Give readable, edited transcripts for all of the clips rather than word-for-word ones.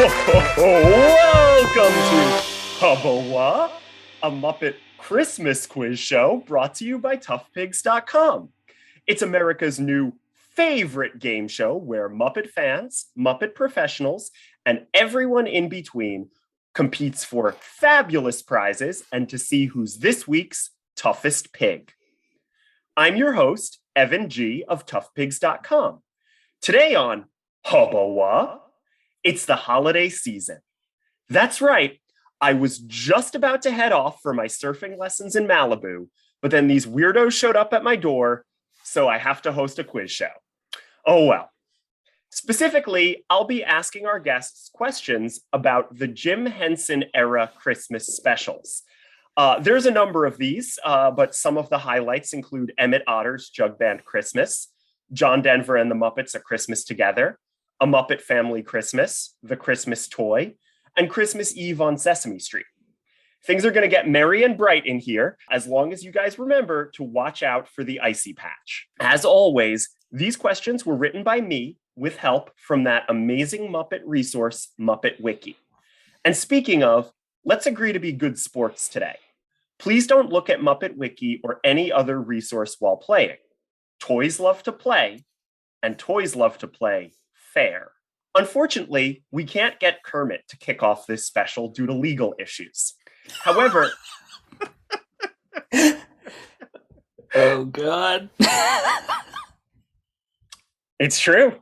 Welcome to Hubba-Wha, a Muppet Christmas quiz show brought to you by toughpigs.com. It's America's new favorite game show where Muppet fans, Muppet professionals, and everyone in between competes for fabulous prizes and to see who's this week's toughest pig. I'm your host, Evan G. of toughpigs.com. Today on Hubba-Wha, it's the holiday season. That's right, I was just about to head off for my surfing lessons in Malibu, but then these weirdos showed up at my door, so I have to host a quiz show. Oh well. Specifically, I'll be asking our guests questions about the Jim Henson era Christmas specials. There's a number of these, but some of the highlights include Emmett Otter's Jug Band Christmas, John Denver and the Muppets: A Christmas Together, A Muppet Family Christmas, The Christmas Toy, and Christmas Eve on Sesame Street. Things are going to get merry and bright in here, as long as you guys remember to watch out for the icy patch. As always, these questions were written by me with help from that amazing Muppet resource, Muppet Wiki. And speaking of, let's agree to be good sports today. Please don't look at Muppet Wiki or any other resource while playing. Toys love to play, and toys love to play fair. Unfortunately, we can't get Kermit to kick off this special due to legal issues. However, oh God. It's true.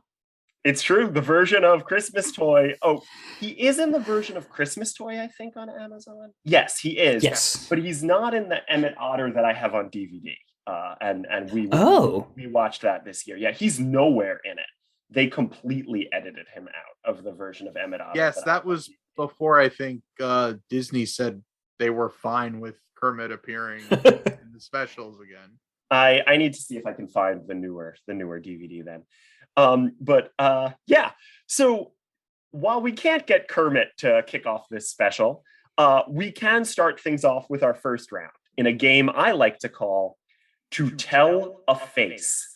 It's true. The version of Christmas Toy. Oh, he is in the version of Christmas Toy, I think, on Amazon. Yes, he is. Yes. But he's not in the Emmett Otter that I have on DVD. And we watched that this year. Yeah, he's nowhere in it. They completely edited him out of the version of Emmett Otter. Yes, that was before I think Disney said they were fine with Kermit appearing in the specials again. I need to see if I can find the newer DVD then. Yeah. So while we can't get Kermit to kick off this special, we can start things off with our first round in a game I like to call To Tell a Face.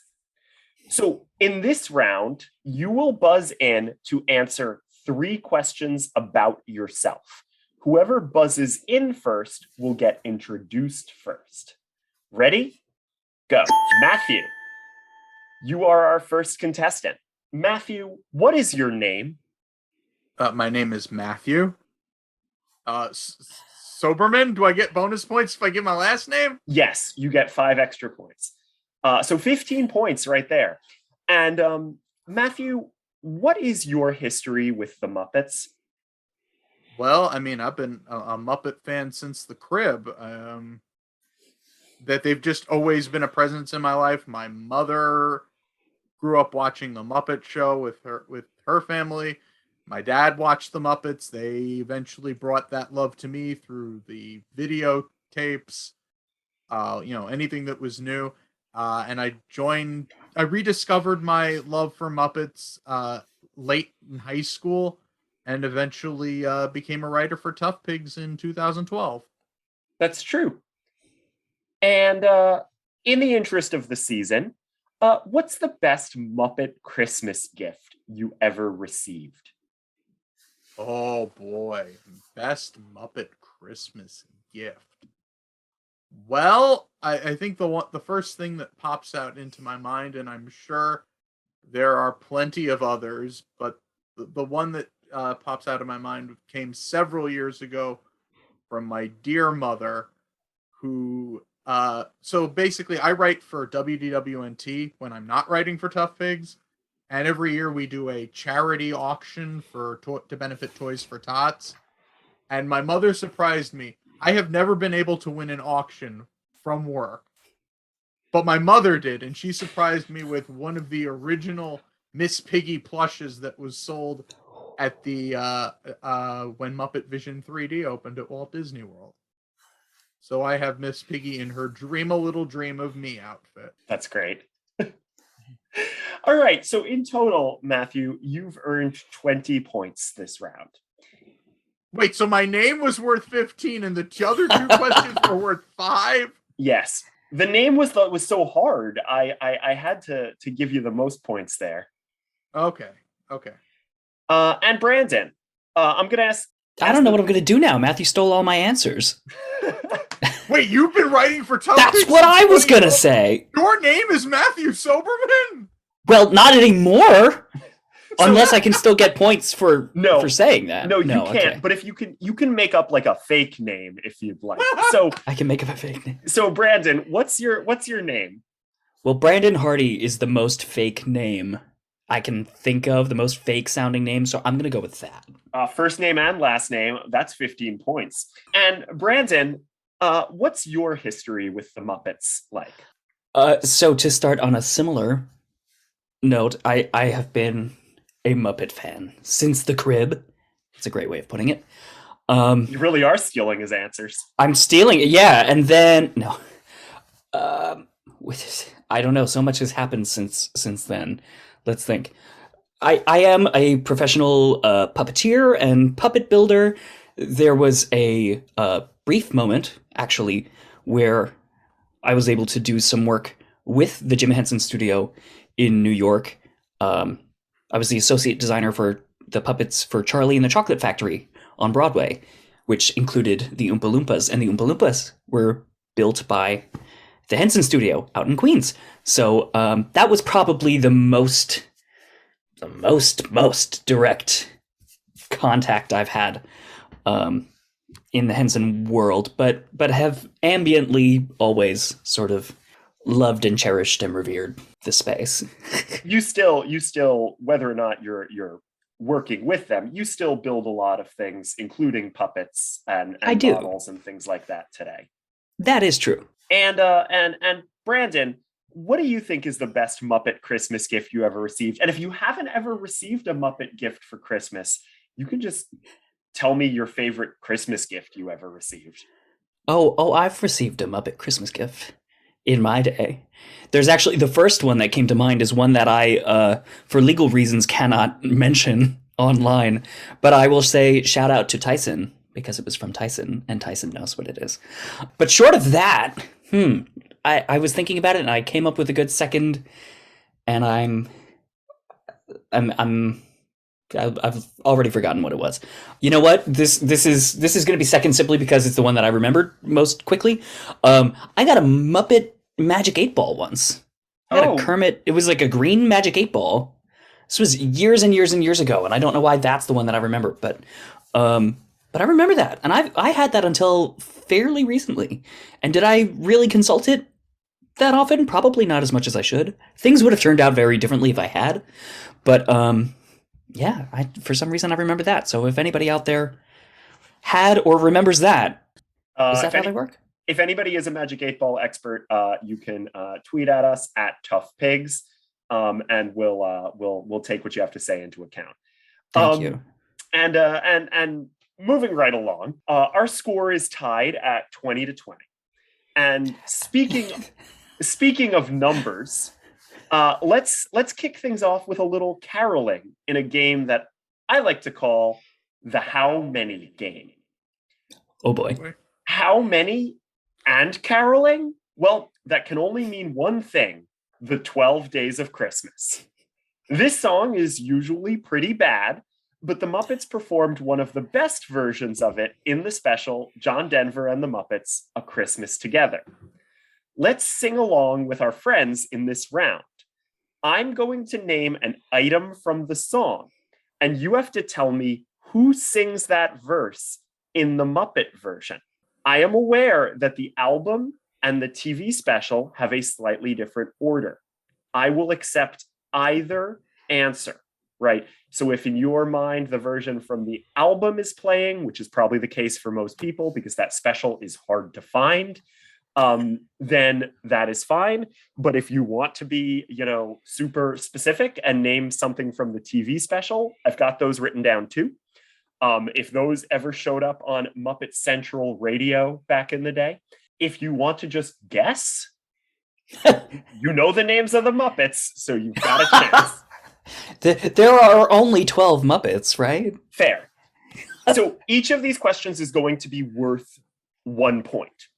So in this round, you will buzz in to answer 3 questions about yourself. Whoever buzzes in first will get introduced first. Ready? Go. Matthew, you are our first contestant. Matthew, what is your name? My name is Matthew. Soberman? Do I get bonus points if I give my last name? Yes, you get 5 extra points. So 15 points right there. And Matthew, what is your history with the Muppets? Well, I mean, I've been a Muppet fan since the crib. That they've just always been a presence in my life. My mother grew up watching the Muppet Show with her family. My dad watched the Muppets. They eventually brought that love to me through the videotapes, anything that was new. And I rediscovered my love for Muppets late in high school and eventually became a writer for Tough Pigs in 2012. That's true. And in the interest of the season, what's the best Muppet Christmas gift you ever received? Oh boy, best Muppet Christmas gift. Well, I think the first thing that pops out into my mind, and I'm sure there are plenty of others, but the one that pops out of my mind came several years ago from my dear mother, who so basically I write for WDWNT when I'm not writing for Tough Pigs, and every year we do a charity auction to benefit Toys for Tots, and my mother surprised me. I have never been able to win an auction from work, but my mother did, and she surprised me with one of the original Miss Piggy plushes that was sold at the when Muppet Vision 3D opened at Walt Disney World. So I have Miss Piggy in her Dream a Little Dream of Me outfit. That's great. All right, so in total, Matthew, you've earned 20 points this round. Wait, so my name was worth 15 and the other 2 questions were worth 5? Yes. The name was so hard. I had to give you the most points there. Okay. And Brandon, I'm gonna ask. I don't know what I'm going to do now. Matthew stole all my answers. Wait, you've been writing for Tough That's Pigs what since I was going to 2012? say. Your name is Matthew Soberman? Well, not anymore. Unless I can still get points for saying that. No, you can't. Okay. But if you can make up like a fake name if you'd like. So I can make up a fake name. So Brandon, what's your name? Well, Brandon Hardy is the most fake name I can think of, the most fake sounding name, so I'm going to go with that. First name and last name, that's 15 points. And Brandon, what's your history with the Muppets like? So to start on a similar note, I have been a Muppet fan since the crib. It's a great way of putting it. You really are stealing his answers. I'm stealing it, yeah, and then no. I don't know. So much has happened since then. Let's think. I am a professional puppeteer and puppet builder. There was a brief moment, actually, where I was able to do some work with the Jim Henson Studio in New York. I was the associate designer for the puppets for Charlie and the Chocolate Factory on Broadway, which included the Oompa Loompas, and the Oompa Loompas were built by the Henson Studio out in Queens. So that was probably the most direct contact I've had in the Henson world, but have ambiently always sort of loved and cherished and revered the space. You still, whether or not you're working with them, you still build a lot of things, including puppets and models and things like that today. That is true. And Brandon, what do you think is the best Muppet Christmas gift you ever received? And if you haven't ever received a Muppet gift for Christmas, you can just tell me your favorite Christmas gift you ever received. Oh, I've received a Muppet Christmas gift in my day. There's actually, the first one that came to mind is one that I, for legal reasons, cannot mention online, but I will say shout out to Tyson, because it was from Tyson, and Tyson knows what it is. But short of that, I was thinking about it, and I came up with a good second, and I've already forgotten what it was. You know what? This is going to be second simply because it's the one that I remembered most quickly. I got a Muppet Magic 8-Ball once. I got a Kermit. It was like a green Magic 8-Ball. This was years and years and years ago, and I don't know why that's the one that I remember, but I remember that, and I had that until fairly recently. And did I really consult it that often? Probably not as much as I should. Things would have turned out very differently if I had, but yeah, for some reason I remember that. So if anybody out there had or remembers that, is that how they work? If anybody is a Magic 8-Ball expert, you can tweet at us at Tough Pigs, and we'll take what you have to say into account. Thank you. And moving right along, our score is tied at 20-20. And speaking of numbers, let's kick things off with a little caroling in a game that I like to call the How Many game. Oh boy. How many and caroling? Well, that can only mean one thing: the 12 Days of Christmas. This song is usually pretty bad, but the Muppets performed one of the best versions of it in the special John Denver and the Muppets: A Christmas Together. Let's sing along with our friends in this round. I'm going to name an item from the song, and you have to tell me who sings that verse in the Muppet version. I am aware that the album and the TV special have a slightly different order. I will accept either answer, right? So if in your mind the version from the album is playing, which is probably the case for most people because that special is hard to find, then that is fine. But if you want to be, super specific and name something from the TV special, I've got those written down too. If those ever showed up on Muppet Central Radio back in the day, if you want to just guess, you know the names of the Muppets, so you've got a chance. There are only 12 Muppets, right? Fair. So each of these questions is going to be worth 1 point.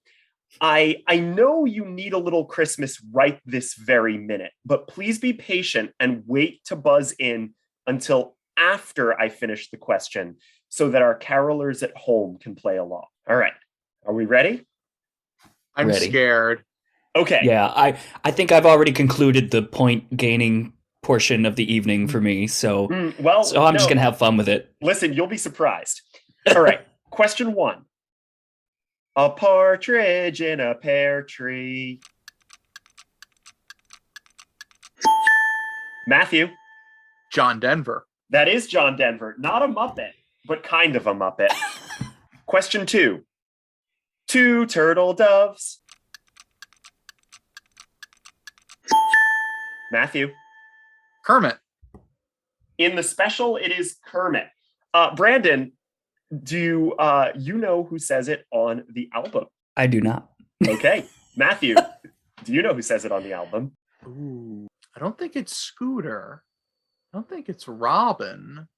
I know you need a little Christmas right this very minute, but please be patient and wait to buzz in until after I finish the question, so that our carolers at home can play along. All right. Are we ready? I'm Ready. scared. Okay. Yeah, I think I've already concluded the point gaining portion of the evening for me, so I'm just gonna have fun with it. Listen, you'll be surprised. All right. Question 1. A partridge in a pear tree. Matthew. John Denver. That is John Denver. Not a Muppet, but kind of a Muppet. Question 2. 2 turtle doves. Matthew. Kermit. In the special, it is Kermit. Brandon, do you know who says it on the album? I do not. Okay. Matthew, do you know who says it on the album? Ooh, I don't think it's Scooter. I don't think it's Robin.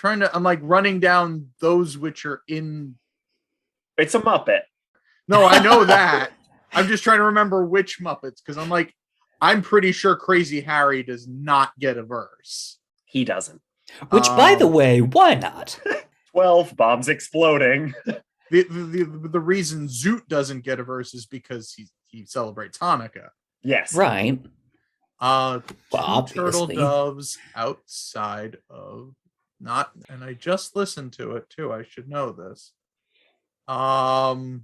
I'm like running down those which are in. It's a Muppet. No, I know that. I'm just trying to remember which Muppets, because I'm pretty sure Crazy Harry does not get a verse. He doesn't. Which, by the way, why not? 12 bombs exploding. The reason Zoot doesn't get a verse is because he celebrates Hanukkah. Yes. Right. Two Obviously. turtle doves outside of not, and I just listened to it too. I should know this. Gonzo?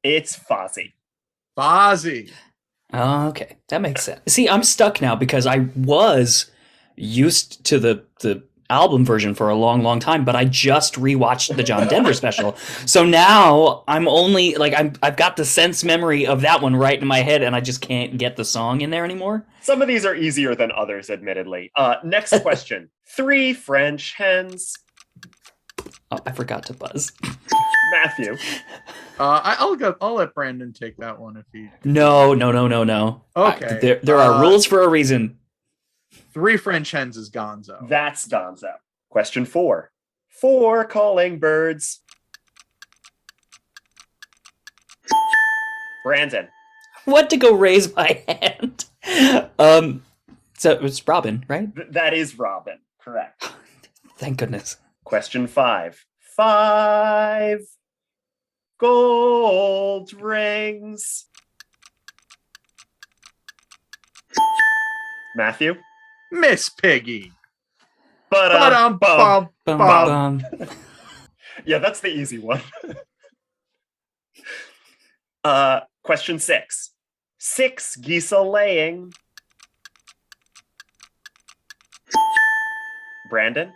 It's Fozzie. Fozzie. Oh, okay, that makes sense. See, I'm stuck now because I was used to the album version for a long, long time, but I just rewatched the John Denver special. So now I'm only like I've got the sense memory of that one right in my head, and I just can't get the song in there anymore. Some of these are easier than others, admittedly. Next question. 3 French hens. Oh, I forgot to buzz. Matthew. I'll let Brandon take that one if he. No. Okay. There are rules for a reason. 3 French hens is Gonzo. That's Gonzo. Question 4. 4 calling birds. Brandon. What to go raise my hand? So it's Robin, right? That is Robin. Correct. Thank goodness. Question 5. 5 gold rings. Matthew. Miss Piggy. Ba-dum, bum. Bum, Bum. bum. Yeah, that's the easy one. Question 6. 6 geese a laying. Brandon?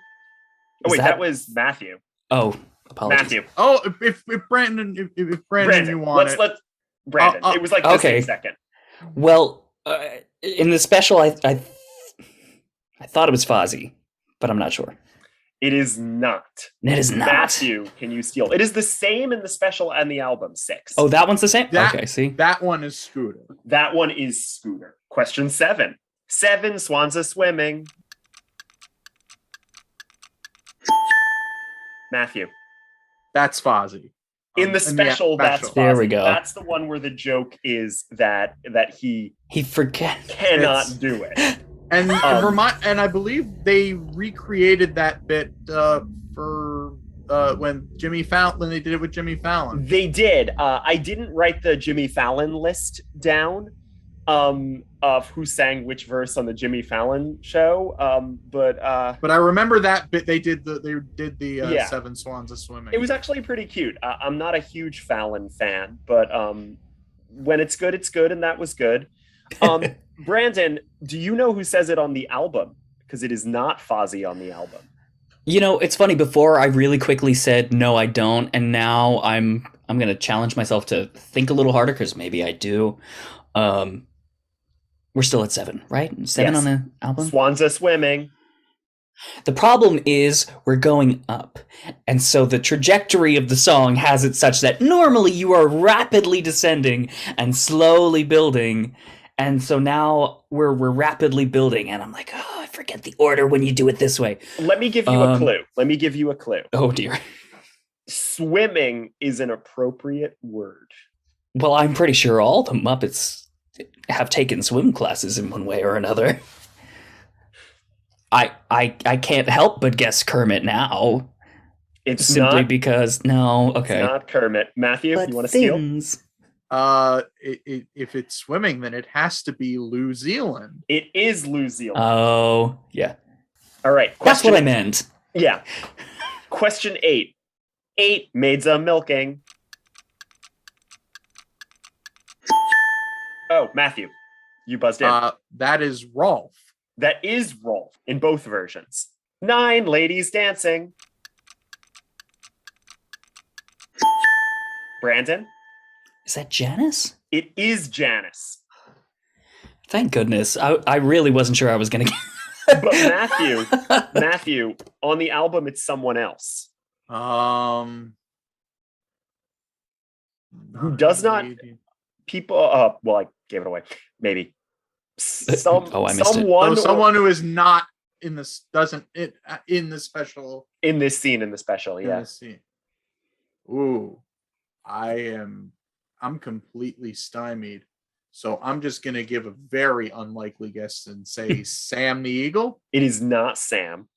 Oh, wait, that was Matthew. Oh, apologies. Matthew. Oh, if Brandon, if Brandon, you want it. Let's Brandon. It was like the okay. same second. Well, in the special, I thought it was Fozzie, but I'm not sure. It is not. It is not. Matthew, can you steal? It is the same in the special and the album. 6. Oh, that one's the same? Okay, see? That one is Scooter. That one is Scooter. Question 7. 7 swans a swimming. Matthew. That's Fozzie. In the special, that's Fozzie. There we go. That's the one where the joke is that he forgets. cannot do it. And and I believe they recreated that bit for when they did it with Jimmy Fallon. They did. I didn't write the Jimmy Fallon list down of who sang which verse on the Jimmy Fallon show. But I remember that bit. They did the 7 swans a swimming. It was actually pretty cute. I'm not a huge Fallon fan, but when it's good, and that was good. Brandon, do you know who says it on the album? Because it is not Fozzie on the album. You know, it's funny. Before I really quickly said no, I don't, and now I'm going to challenge myself to think a little harder because maybe I do. We're still at 7, right? 7 Yes. on the album. Swans a swimming. The problem is we're going up, and so the trajectory of the song has it such that normally you are rapidly descending and slowly building. And so now we're rapidly building, and I'm like, oh, I forget the order when you do it this way. Let me give you a clue. Oh, dear. Swimming is an appropriate word. Well, I'm pretty sure all the Muppets have taken swim classes in one way or another. I can't help but guess Kermit now. It's Simply not. because no, It's okay. not Kermit. Matthew, But you want to steal? things. If it's swimming, then it has to be New Zealand. It is New Zealand. Oh, yeah. All right. That's what I meant. Yeah. Question 8. 8 maids a milking. Oh, Matthew, you buzzed in. That is Rolf. That is Rolf in both versions. 9 ladies dancing. Brandon? Is that Janice? It is Janice. Thank goodness. I really wasn't sure I was going to But Matthew, on the album, it's someone else. Who does not... People... well, I gave it away. Maybe. I missed someone, it. Someone who is not in this... in the special... In this scene, in the special, yeah. Ooh. I'm completely stymied. So I'm just going to give a very unlikely guess and say Sam the Eagle. It is not Sam.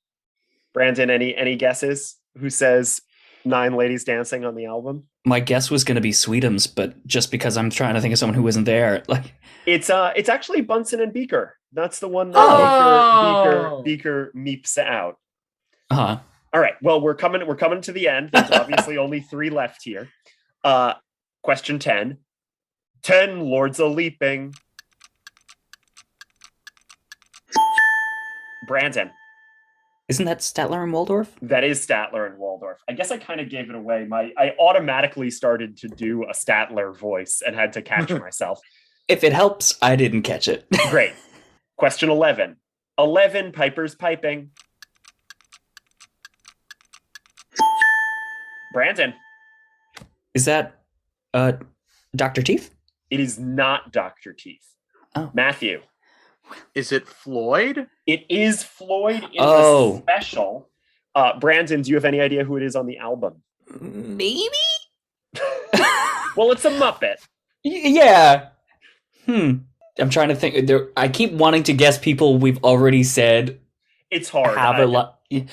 Brandon, any guesses? Who says 9 ladies dancing on the album? My guess was going to be Sweetums, but just because I'm trying to think of someone who wasn't there, like it's actually Bunsen and Beaker. That's the one that Beaker meeps out. Uh-huh. All right. Well, we're coming to the end. There's obviously only 3 left here. Question 10. 10 lords a leaping. Brandon. Isn't that Statler and Waldorf? That is Statler and Waldorf. I guess I kind of gave it away. I automatically started to do a Statler voice and had to catch myself. If it helps, I didn't catch it. Great. Question 11. 11 pipers piping. Brandon. Is that Dr. Teeth? It is not Dr. Teeth. Oh. Matthew. Is it Floyd? It is Floyd in the special. Brandon, do you have any idea who it is on the album? Maybe? Well, it's a Muppet. Yeah. I'm trying to think. I keep wanting to guess people we've already said. It's hard. Have a lot. There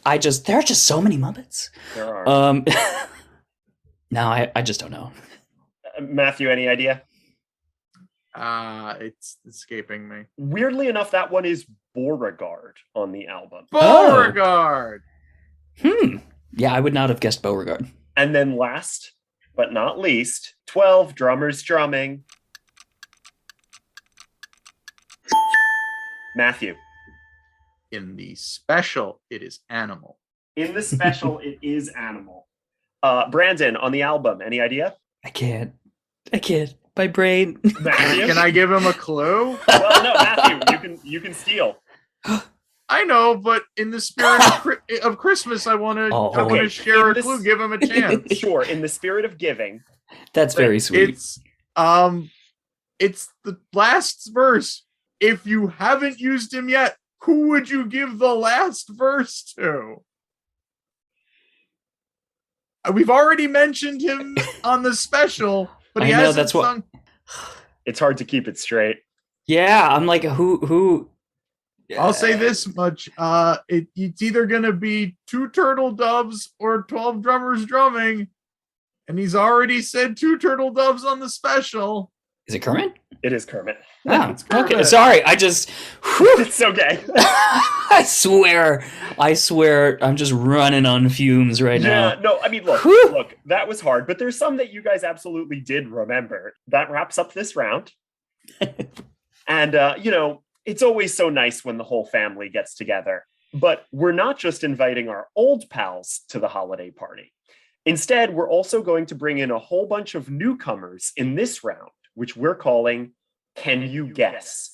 are just so many Muppets. There are. No, I just don't know. Matthew, any idea? It's escaping me. Weirdly enough, that one is Beauregard on the album. Beauregard! Yeah, I would not have guessed Beauregard. And then last but not least, 12 drummers drumming. Matthew. In the special, it is Animal. In the special, it is Animal. Brandon, on the album, any idea? I can't. My brain. Matthew? Can I give him a clue? Well, no, Matthew, you can steal. I know, but in the spirit of Christmas, I want to share a clue. Give him a chance. Sure, in the spirit of giving. That's very sweet. It's the last verse. If you haven't used him yet, who would you give the last verse to? We've already mentioned him on the special, but he hasn't sung. It's hard to keep it straight. Yeah, I'm like, who? I'll say this much: it's either gonna be 2 turtle doves or 12 drummers drumming, and he's already said 2 turtle doves on the special. Is it Kermit? It is Kermit. Oh, It's Kermit. okay. Sorry, I just. It's okay. I swear, I'm just running on fumes right now. Yeah, no, I mean, look, that was hard, but there's some that you guys absolutely did remember. That wraps up this round. And, it's always so nice when the whole family gets together. But we're not just inviting our old pals to the holiday party. Instead, we're also going to bring in a whole bunch of newcomers in this round, which we're calling Can You Guess?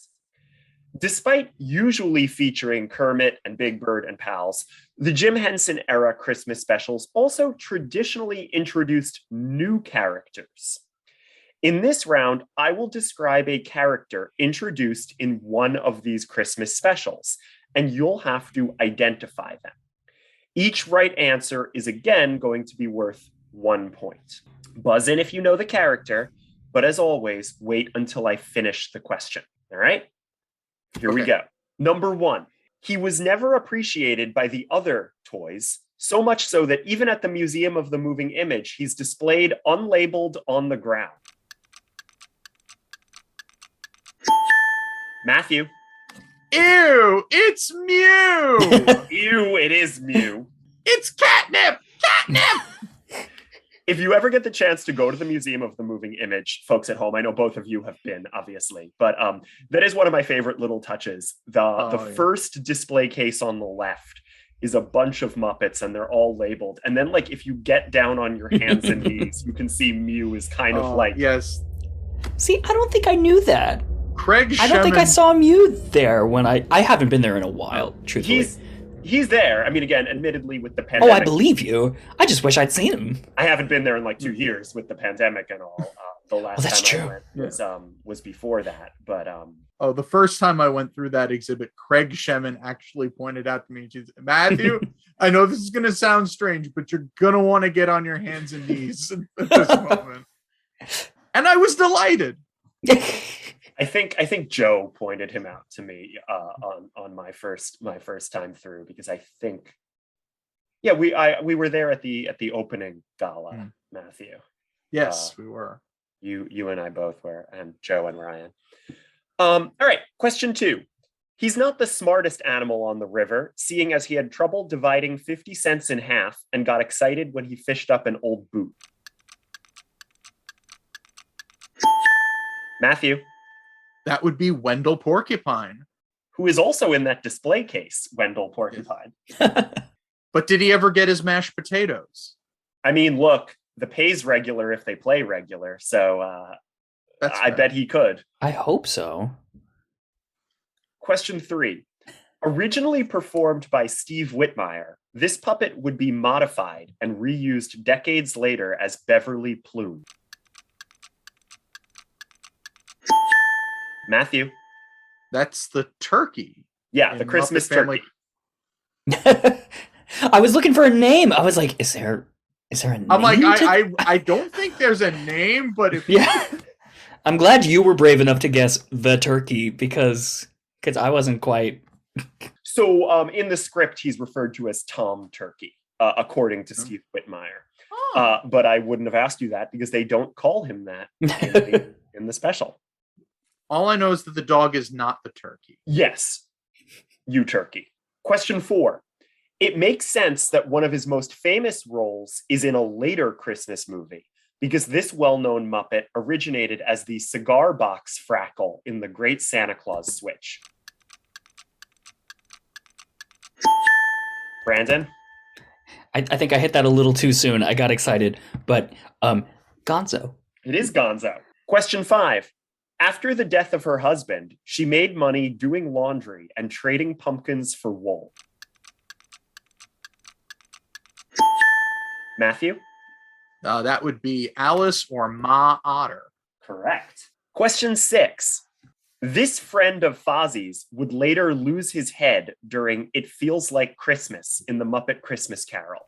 Despite usually featuring Kermit and Big Bird and pals, the Jim Henson era Christmas specials also traditionally introduced new characters. In this round, I will describe a character introduced in one of these Christmas specials, and you'll have to identify them. Each right answer is again going to be worth 1 point. Buzz in if you know the character, but as always, wait until I finish the question. All right? Here we go. Number 1. He was never appreciated by the other toys, so much so that even at the Museum of the Moving Image, he's displayed unlabeled on the ground. Matthew. Ew, it's Mew. Ew, it is Mew. It's catnip. Catnip. If you ever get the chance to go to the Museum of the Moving Image, folks at home, I know both of you have been, obviously, but that is one of my favorite little touches. The first display case on the left is a bunch of Muppets, and they're all labeled. And then, like, if you get down on your hands and knees, you can see Mew is kind of like... Yes. See, I don't think I knew that. Craig Shemin... I don't think I saw Mew there when I haven't been there in a while, truthfully. He's there. I mean, again, admittedly, with the pandemic. Oh, I believe you. I just wish I'd seen him. I haven't been there in like 2 years with the pandemic and all. The last time I went was before that. But the first time I went through that exhibit, Craig Shemin actually pointed out to me, Matthew, I know this is going to sound strange, but you're going to want to get on your hands and knees at this moment. And I was delighted. I think Joe pointed him out to me on my first time through, because I think, we were there at the opening gala, Matthew. Yes, we were. You and I both were, and Joe and Ryan. All right, question 2. He's not the smartest animal on the river, seeing as he had trouble dividing 50 cents in half and got excited when he fished up an old boot. Matthew. That would be Wendell Porcupine. Who is also in that display case, Wendell Porcupine. But did he ever get his mashed potatoes? I mean, look, the pay's regular if they play regular, so I bet he could. I hope so. Question 3. Originally performed by Steve Whitmire, this puppet would be modified and reused decades later as Beverly Plume. Matthew. That's the turkey. Yeah, the Christmas turkey. I was looking for a name. I was like, is there a name? I'm like, I don't think there's a name, but if I'm glad you were brave enough to guess the turkey because I wasn't quite. So in the script, he's referred to as Tom Turkey, according to Steve Whitmire. But I wouldn't have asked you that because they don't call him that in the special. All I know is that the dog is not the turkey. Yes, you turkey. Question 4. It makes sense that one of his most famous roles is in a later Christmas movie, because this well-known Muppet originated as the cigar box Frackle in The Great Santa Claus Switch. Brandon? I think I hit that a little too soon. I got excited, but Gonzo. It is Gonzo. Question 5. After the death of her husband, she made money doing laundry and trading pumpkins for wool. Matthew? That would be Alice or Ma Otter. Correct. Question 6. This friend of Fozzie's would later lose his head during It Feels Like Christmas in the Muppet Christmas Carol.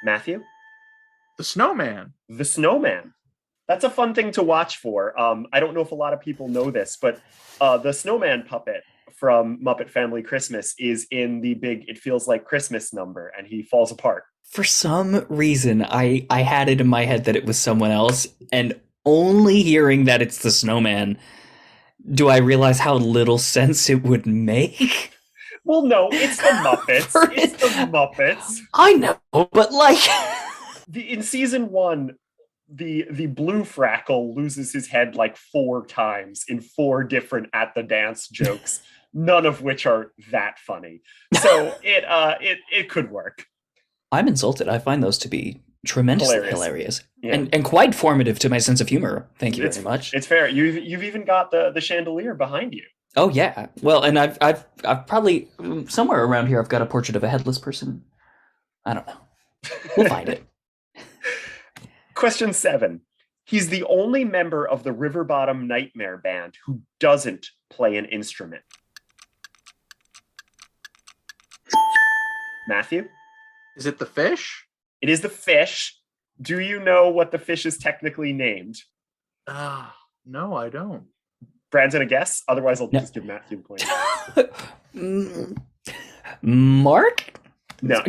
Matthew? The Snowman. The Snowman. That's a fun thing to watch for. I don't know if a lot of people know this, but the Snowman puppet from Muppet Family Christmas is in the big It Feels Like Christmas number, and he falls apart. For some reason, I had it in my head that it was someone else, and only hearing that it's the Snowman, do I realize how little sense it would make? Well, no, it's the Muppets. It's the Muppets. I know, but like... In season 1, the blue Frackle loses his head like 4 times in 4 different at the dance jokes, none of which are that funny. So it could work. I'm insulted. I find those to be tremendously hilarious. Yeah. And quite formative to my sense of humor. Thank you very much. It's fair. You've even got the chandelier behind you. Oh yeah. Well, and I've probably somewhere around here I've got a portrait of a headless person. I don't know. We'll find it. Question 7. He's the only member of the River Bottom Nightmare Band who doesn't play an instrument. Matthew? Is it the fish? It is the fish. Do you know what the fish is technically named? No, I don't. Brandon, a guess? Otherwise, I'll No. just give Matthew the point. Mark? No,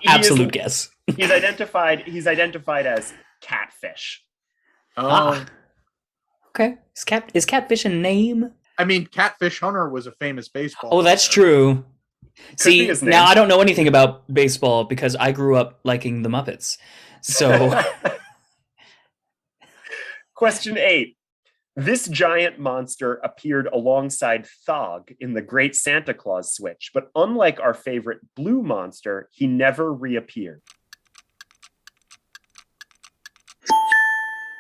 Absolute guess. He's identified as Catfish. Oh, Okay. Is Catfish a name? I mean, Catfish Hunter was a famous baseball. Oh, that's player. true. Could See, be his name. now I don't know anything about baseball because I grew up liking the Muppets. So, Question 8. This giant monster appeared alongside Thog in the Great Santa Claus Switch, but unlike our favorite blue monster, he never reappeared.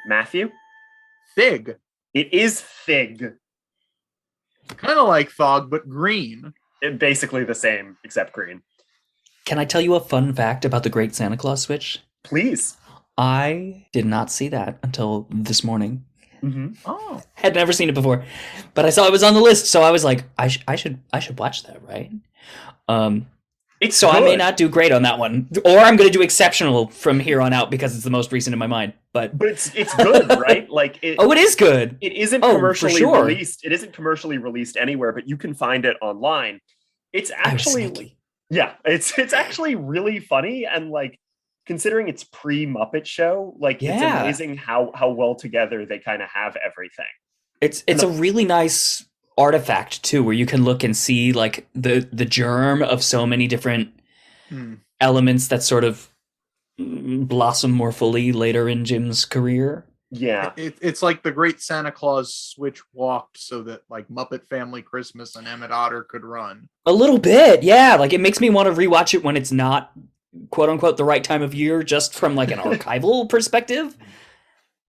Matthew? Thig. It is Thig. Kind of like Thog, but green. Basically the same, except green. can I tell you a fun fact about the Great Santa Claus Switch? Please. I did not see that until this morning. Mm-hmm. Oh, Had never seen it before, but I saw it was on the list, so I was like, I should watch that, right? It's So good. I may not do great on that one, or I'm going to do exceptional from here on out because it's the most recent in my mind. But it's good, right? Like it is good. It isn't Oh, for commercially sure. released. It isn't commercially released anywhere, but you can find it online. It's I was actually sneaky. yeah, it's actually really funny, and like considering it's pre-Muppet Show, like it's Yeah. amazing how well together they kind of have everything. It's a really nice artifact too, where you can look and see like the germ of so many different elements that sort of blossom more fully later in Jim's career. Yeah. it's like the Great Santa Claus Switch walked so that like Muppet Family Christmas and Emmett Otter could run. A little bit, yeah. Like it makes me want to rewatch it when it's not quote unquote the right time of year, just from like an archival perspective.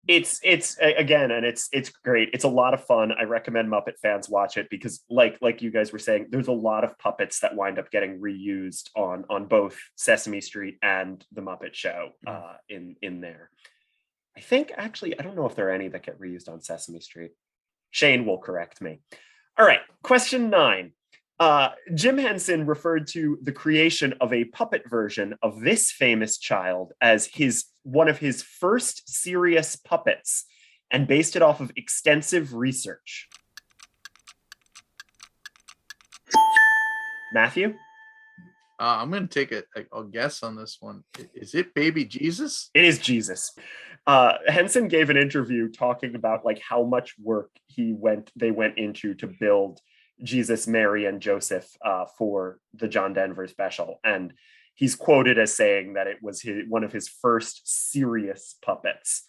It's again, and it's great. It's a lot of fun. I recommend Muppet fans watch it because like you guys were saying, there's a lot of puppets that wind up getting reused on both Sesame Street and the Muppet Show in there. I think actually, I don't know if there are any that get reused on Sesame Street. Shane will correct me. All right, question 9. Jim Henson referred to the creation of a puppet version of this famous child as one of his first serious puppets and based it off of extensive research. Matthew? I'm going to take a guess on this one. Is it Baby Jesus? It is Jesus. Henson gave an interview talking about like how much work they went into to build Jesus, Mary, and Joseph for the John Denver special. And he's quoted as saying that it was one of his first serious puppets,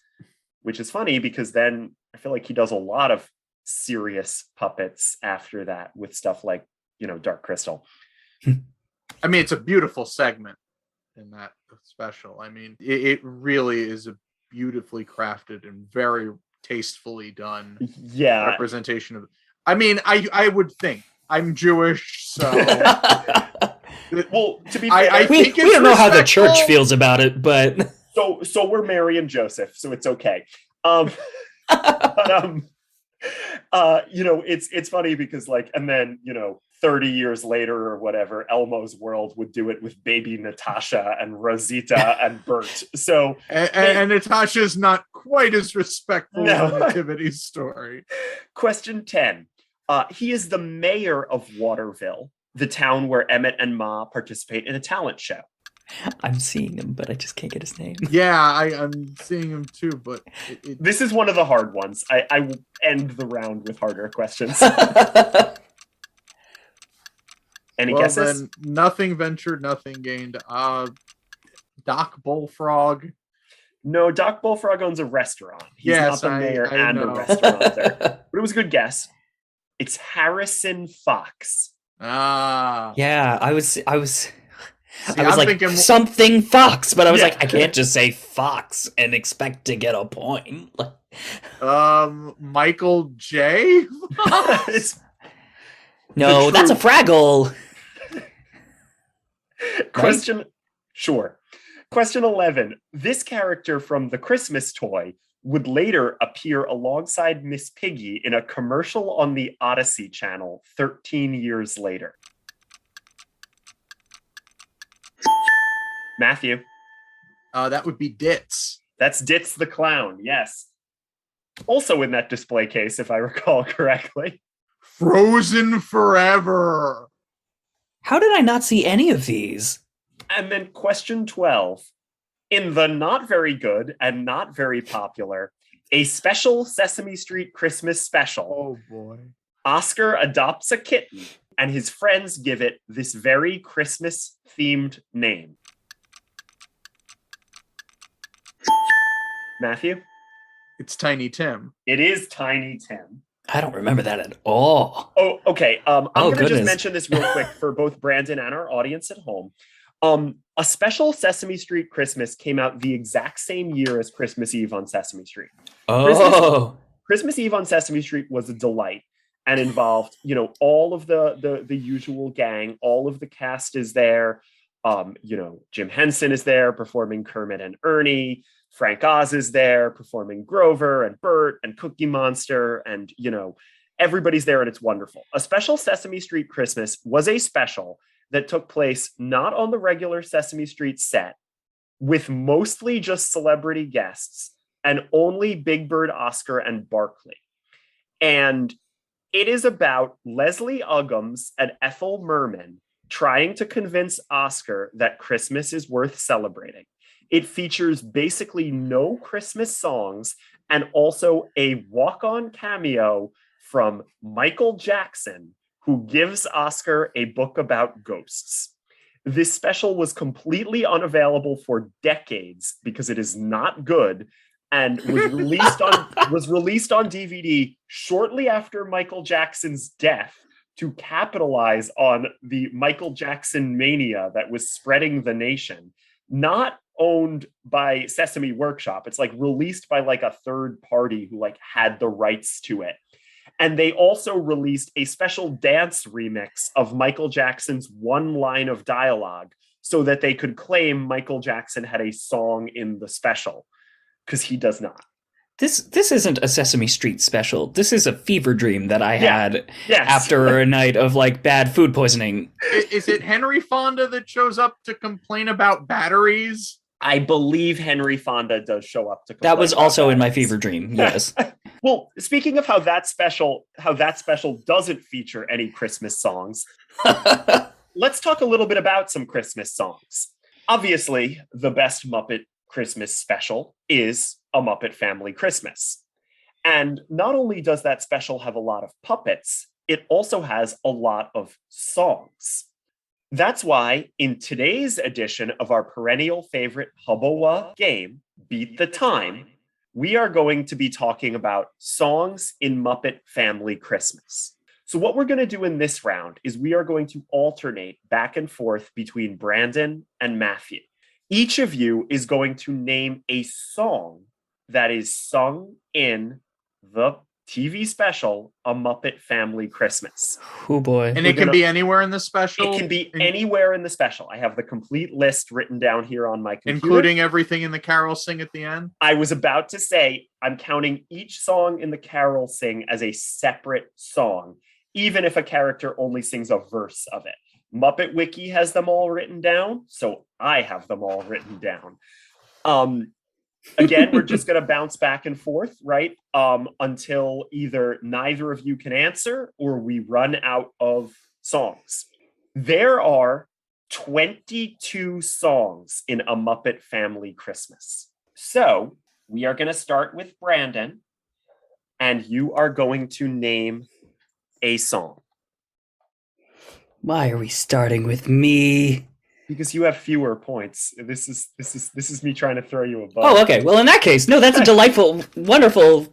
which is funny because then I feel like he does a lot of serious puppets after that with stuff like, Dark Crystal. I mean, it's a beautiful segment in that special. I mean, it really is a beautifully crafted and very tastefully done representation of. I mean, I would think I'm Jewish, so. Well, to be fair, we don't know how the church feels about it, but so we're Mary and Joseph, so it's okay. It's funny because and then 30 years later or whatever, Elmo's World would do it with baby Natasha and Rosita and Bert. So and Natasha's not quite as respectful of the Nativity story. Question 10. He is the mayor of Waterville, the town where Emmett and Ma participate in a talent show. I'm seeing him, but I just can't get his name. Yeah, I'm seeing him too, but this is one of the hard ones. I will end the round with harder questions. Any guesses? Then nothing ventured, nothing gained. Doc Bullfrog. No, Doc Bullfrog owns a restaurant. He's not the mayor and a restaurateur. But it was a good guess. It's Harrison Fox. Yeah, I was See, I was like thinking something Fox, but I was like, I can't just say Fox and expect to get a point. Michael J. No, that's a Fraggle. Question 11. This character from The Christmas Toy would later appear alongside Miss Piggy in a commercial on the Odyssey Channel 13 years later. Matthew? That would be Ditz. That's Ditz the Clown, yes. Also in that display case, if I recall correctly. Frozen Forever. How did I not see any of these? And then question 12. In the not very good and not very popular, a special Sesame Street Christmas special, Oh boy. Oscar adopts a kitten and his friends give it this very Christmas-themed name. Matthew? It's Tiny Tim. It is Tiny Tim. I don't remember that at all. Oh, okay. I'm going to just goodness. mention this real quick for both Brandon and our audience at home. A special Sesame Street Christmas came out the exact same year as Christmas Eve on Sesame Street. Oh. Christmas Eve on Sesame Street was a delight and involved, all of the usual gang. All of the cast is there. Jim Henson is there performing Kermit and Ernie. Frank Oz is there performing Grover and Bert and Cookie Monster. And, everybody's there and it's wonderful. A special Sesame Street Christmas was a special that took place not on the regular Sesame Street set, with mostly just celebrity guests and only Big Bird, Oscar, and Barkley. And it is about Leslie Uggams and Ethel Merman trying to convince Oscar that Christmas is worth celebrating. It features basically no Christmas songs and also a walk-on cameo from Michael Jackson, who gives Oscar a book about ghosts. This special was completely unavailable for decades because it is not good and was released on DVD shortly after Michael Jackson's death to capitalize on the Michael Jackson mania that was spreading the nation. Not owned by Sesame Workshop. It's released by a third party who had the rights to it. And they also released a special dance remix of Michael Jackson's one line of dialogue so that they could claim Michael Jackson had a song in the special, because he does not. This isn't a Sesame Street special. This is a fever dream that I had Yes. after a night of bad food poisoning. Is it Henry Fonda that shows up to complain about batteries? I believe Henry Fonda does show up to complain. That was also in my batteries. fever dream. Yes. Well, speaking of how that special doesn't feature any Christmas songs, let's talk a little bit about some Christmas songs. Obviously, the best Muppet Christmas special is A Muppet Family Christmas. And not only does that special have a lot of puppets, it also has a lot of songs. That's why in today's edition of our perennial favorite Hubba-Wha game, Beat the Time, we are going to be talking about songs in Muppet Family Christmas. So what we're going to do in this round is we are going to alternate back and forth between Brandon and Matthew. Each of you is going to name a song that is sung in the TV special, A Muppet Family Christmas. Oh boy. And it can be anywhere in the special? It can be anywhere in the special. I have the complete list written down here on my computer. Including everything in the carol sing at the end? I was about to say, I'm counting each song in the carol sing as a separate song, even if a character only sings a verse of it. Muppet Wiki has them all written down, so I have them all written down. Again, we're just going to bounce back and forth, right? Until either neither of you can answer or we run out of songs. There are 22 songs in A Muppet Family Christmas. So we are going to start with Brandon, and you are going to name a song. Why are we starting with me? Because you have fewer points. This is me trying to throw you a bone. Oh, okay. Well, in that case, no, that's a delightful, wonderful.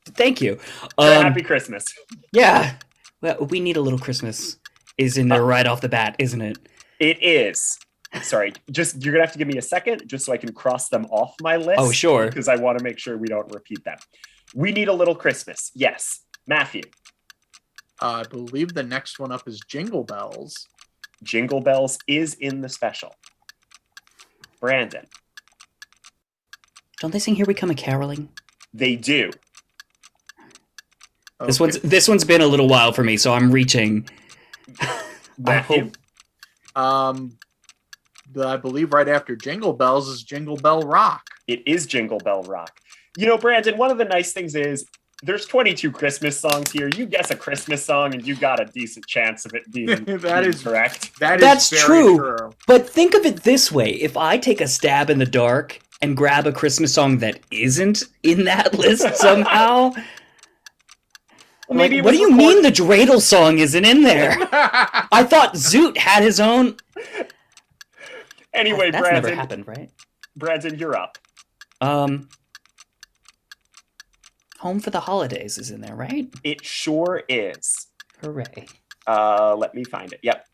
Thank you. Happy Christmas. Yeah. Well, we need a little Christmas. Is in there right off the bat, isn't it? It is. Sorry, you're gonna have to give me a second just so I can cross them off my list. Oh, sure. Because I want to make sure we don't repeat them. We need a little Christmas. Yes, Matthew. I believe the next one up is Jingle Bells. Jingle Bells is in the special. Brandon. Don't they sing "Here We Come a Caroling"? They do. Okay. This one's been a little while for me, so I'm reaching. Matthew. I believe right after Jingle Bells is Jingle Bell Rock. It is Jingle Bell Rock. You know, Brandon, one of the nice things is there's 22 Christmas songs here. You guess a Christmas song, and you got a decent chance of it being, That is correct. That's very true. But think of it this way. If I take a stab in the dark and grab a Christmas song that isn't in that list somehow... Well, maybe what do you mean the dreidel song isn't in there? I thought Zoot had his own... Anyway, that's Brandon... never happened, right? Brandon, you're up. Home for the Holidays is in there, right? It sure is. Hooray. Let me find it. Yep.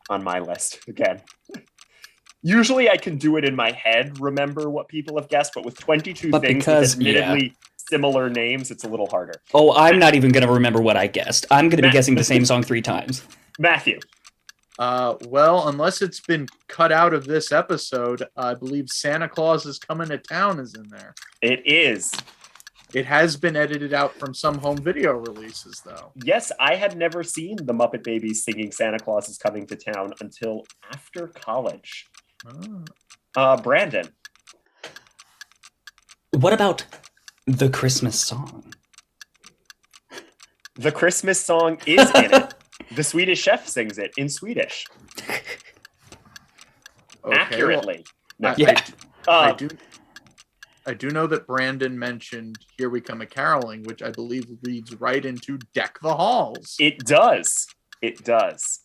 On my list again. Usually I can do it in my head, remember what people have guessed, but with 22 things with admittedly similar names, it's a little harder. Oh, I'm not even going to remember what I guessed. I'm going to be guessing the same song 3 times. Matthew. Well, unless it's been cut out of this episode, I believe Santa Claus is Coming to Town is in there. It is. It has been edited out from some home video releases, though. Yes, I had never seen the Muppet Babies singing Santa Claus is Coming to Town until after college. Brandon. What about the Christmas song? The Christmas song is in it. The Swedish Chef sings it in Swedish. Okay, accurately. Well, I do know that Brandon mentioned Here We Come a Caroling, which I believe leads right into Deck the Halls. It does. It does.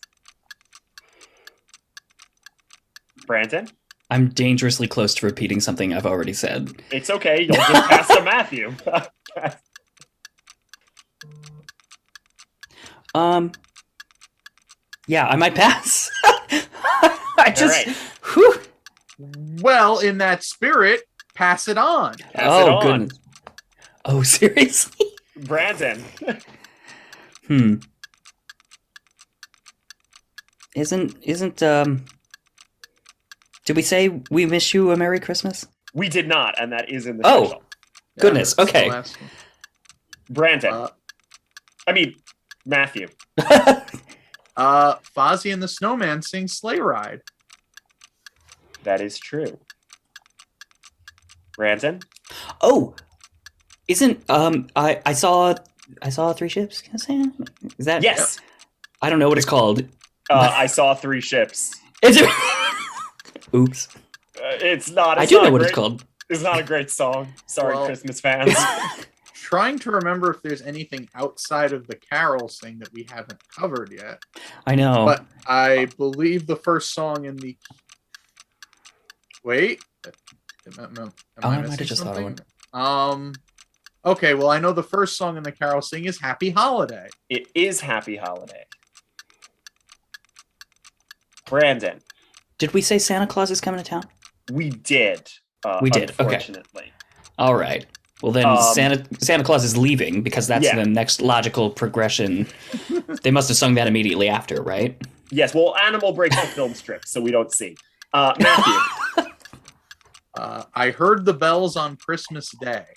Brandon? I'm dangerously close to repeating something I've already said. It's okay. You'll just pass to Matthew. Yeah, I might pass. Whew. Well, in that spirit, pass it on. Pass it on. Goodness. Oh, seriously? Brandon. Isn't did we say We Miss You a Merry Christmas? We did not, and that is in the special. Goodness. Okay. Brandon. Matthew. Fozzie and the Snowman sing Sleigh Ride. That is true. Brandon? Oh, isn't I saw Three Ships? Is that yes? I don't know what it's called. I saw Three Ships. Is it? Oops. It's not. I do know what it's called. It's not a great song. Sorry, Christmas fans. Trying to remember if there's anything outside of the carol sing that we haven't covered yet. I know. But I believe the first song in the... Wait. Am I might have just thought of one. Okay, well, I know the first song in the carol sing is Happy Holiday. It is Happy Holiday. Brandon. Did we say Santa Claus is Coming to Town? We did. We did. Unfortunately. Okay. All right. Well, then Santa Claus is leaving because that's the next logical progression. They must have sung that immediately after, right? Yes. Well, Animal breaks the film strip, so we don't see. Matthew. I heard the bells on Christmas Day.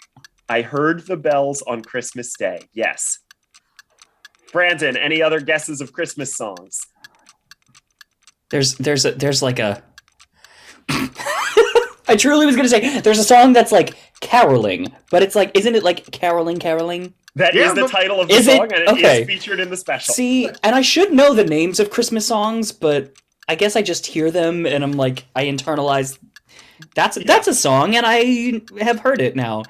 I heard the bells on Christmas Day. Yes. Brandon, any other guesses of Christmas songs? There's like a... I truly was going to say, there's a song that's like caroling, but it's like, isn't it like caroling? That is the title of the song, and it is featured in the special. See, and I should know the names of Christmas songs, but I guess I just hear them, and I'm like, I internalize, that's a song, and I have heard it now.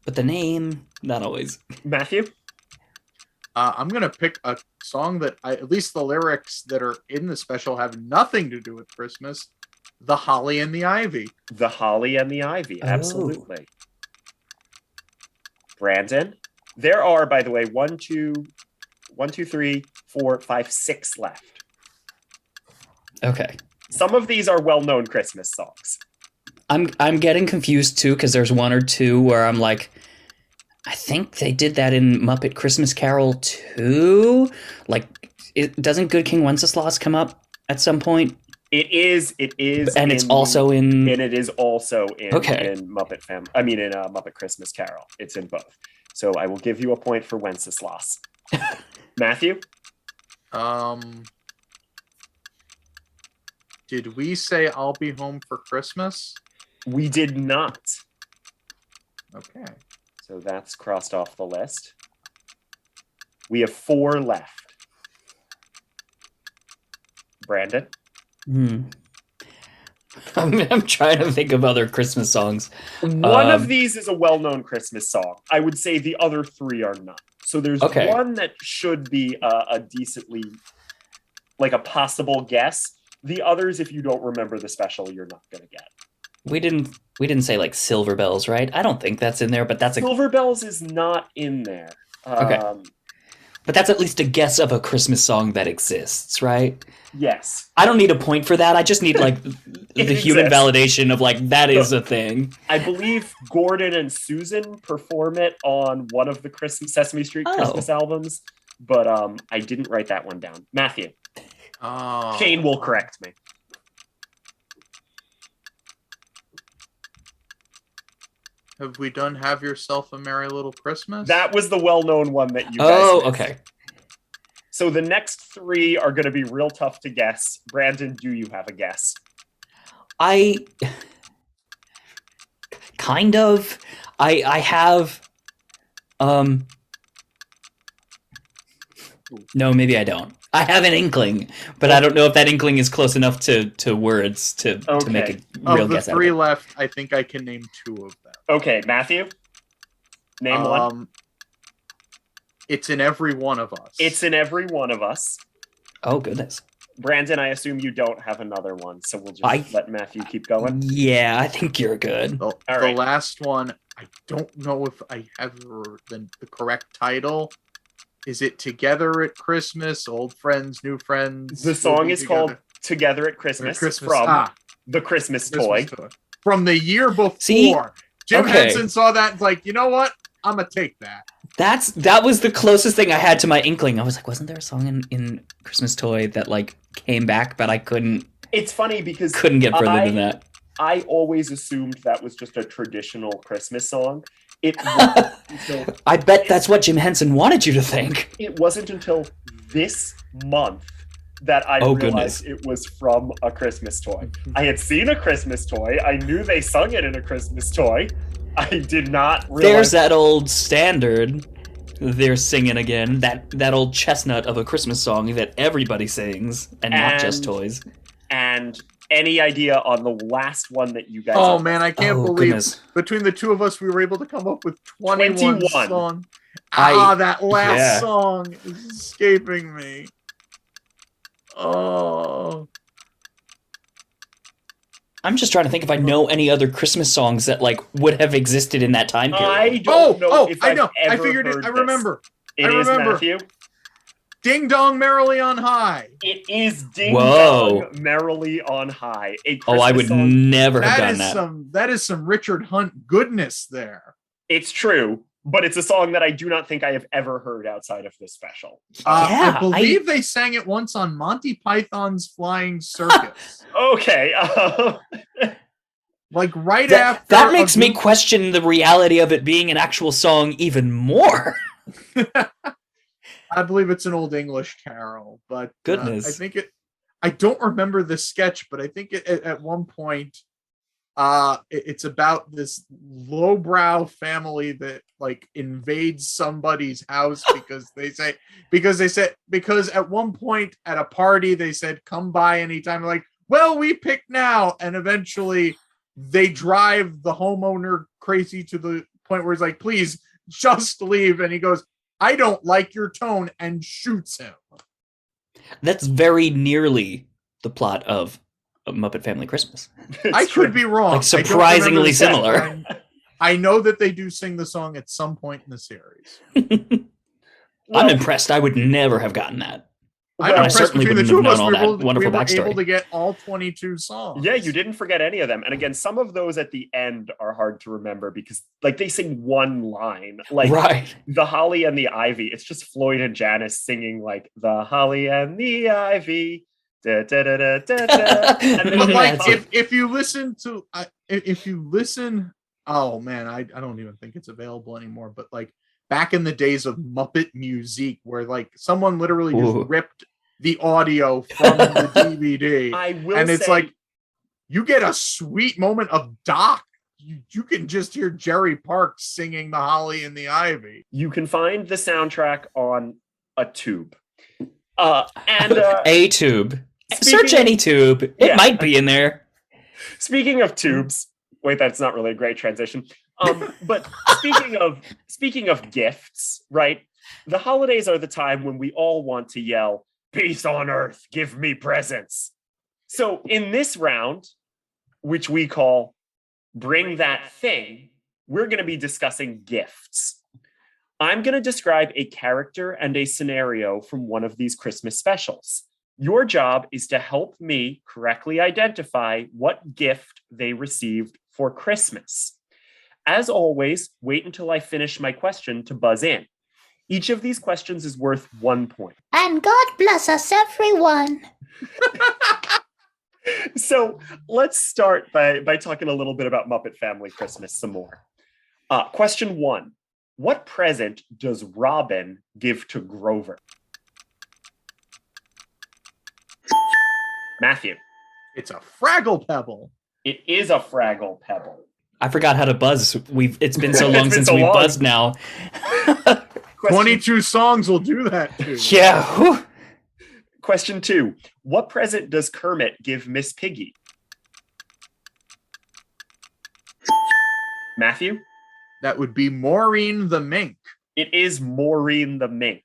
But the name, not always. Matthew? I'm going to pick a song that, at least the lyrics that are in the special have nothing to do with Christmas. The Holly and the Ivy. The Holly and the Ivy, absolutely. Brandon? There are, by the way, 6 left. Okay. Some of these are well-known Christmas songs. I'm getting confused, too, because there's 1 or 2 where I'm like, I think they did that in Muppet Christmas Carol, too? Like, doesn't Good King Wenceslas come up at some point? It is, and it's also in, and it is also in Muppet in Muppet Christmas Carol. It's in both. So I will give you a point for Wenceslas. Matthew? Did we say I'll Be Home for Christmas? We did not. Okay. So that's crossed off the list. We have 4 left. Brandon? I'm trying to think of other Christmas songs. One of these is a well-known Christmas song. I would say the other 3 are not. So there's one that should be a decently, like a possible guess. The others, if you don't remember the special, you're not going to get. We didn't say like Silver Bells, right? I don't think that's in there, but that's Silver Bells is not in there. Okay. But that's at least a guess of a Christmas song that exists, right? Yes. I don't need a point for that. I just need like the human validation of like that is a thing. I believe Gordon and Susan perform it on one of the Sesame Street Christmas albums, but I didn't write that one down. Matthew. Shane will correct me. Have we done Have Yourself a Merry Little Christmas? That was the well-known one that you guys missed. Okay. So the next 3 are going to be real tough to guess. Brandon, do you have a guess? I kind of. I have. No, maybe I don't. I have an inkling, but I don't know if that inkling is close enough to words to make a real guess out of it. Of the 3 left, I think I can name 2 of them. Okay, Matthew? Name one. It's in Every One of Us. It's in Every One of Us. Oh, goodness. Brandon, I assume you don't have another one, so we'll just let Matthew keep going. Yeah, I think you're good. The last one, I don't know if I have the correct title. Is it Together at Christmas? Old Friends, New Friends? The song is called Together at Christmas from The Christmas Toy. From the year before. See? Jim Henson saw that and was like, you know what? I'm going to take that. That was the closest thing I had to my inkling. I was like, wasn't there a song in Christmas Toy that like came back, but I couldn't. It's funny because couldn't get further than that. I always assumed that was just a traditional Christmas song. It wasn't until I bet that's what Jim Henson wanted you to think. It wasn't until this month that I realized it was from a Christmas toy. I had seen a Christmas toy. I knew they sung it in a Christmas toy. I did not realize. There's that old standard. They're singing again. That old chestnut of a Christmas song that everybody sings, and not just toys. And any idea on the last one that you guys? Oh man, I can't believe between the 2 of us we were able to come up with 21 songs. That last song is escaping me. Oh. I'm just trying to think if I know any other Christmas songs that like would have existed in that time period. I don't know. If I know. I've I figured ever it. I remember. It is Matthew. Ding Dong Merrily on High. It is Ding Dong Merrily on High. I would never have done that. That is some Richard Hunt goodness there. It's true, but it's a song that I do not think I have ever heard outside of this special. I believe they sang it once on Monty Python's Flying Circus. Okay. Like right after. That makes me question the reality of it being an actual song even more. I believe it's an old English carol, but goodness, I think it. I don't remember the sketch, but I think at one point, it's about this lowbrow family that like invades somebody's house because at one point at a party they said come by anytime. Like, well, we pick now, and eventually they drive the homeowner crazy to the point where he's like, please just leave, and he goes, I don't like your tone, and shoots him. That's very nearly the plot of A Muppet Family Christmas. I could be wrong. Like surprisingly similar. I know that they do sing the song at some point in the series. I'm impressed. I would never have gotten that. I'm impressed certainly between the wouldn't two have of us. known all that wonderful we were backstory. able to get all 22 songs. Yeah, you didn't forget any of them. And again, some of those at the end are hard to remember because like they sing one line. Like the Holly and the Ivy. It's just Floyd and Janice singing like the Holly and the Ivy. Da, da, da, da, da, da. And But like if you listen, oh man, I don't even think it's available anymore. But like back in the days of Muppet Music, where like someone literally just ripped the audio from the DVD, I will and it's say, like you get a sweet moment of Doc you can just hear Jerry Parks singing the Holly and the Ivy. You can find the soundtrack on a tube. A tube. Search any tube. It might be in there. Speaking of tubes, wait, that's not really a great transition. But speaking of gifts, right? The holidays are the time when we all want to yell, "Peace on earth, give me presents." So in this round, which we call Bring That Thing, we're going to be discussing gifts. I'm going to describe a character and a scenario from one of these Christmas specials. Your job is to help me correctly identify what gift they received for Christmas. As always, wait until I finish my question to buzz in. Each of these questions is worth 1 point. And God bless us, everyone. So let's start by talking a little bit about Muppet Family Christmas some more. Question 1. What present does Robin give to Grover? Matthew. It's a Fraggle Pebble. It is a Fraggle Pebble. I forgot how to buzz. It's been so long since we've buzzed now. 22 songs will do that too. Yeah. Whew. Question 2. What present does Kermit give Miss Piggy? Matthew? That would be Maureen the Mink. It is Maureen the Mink.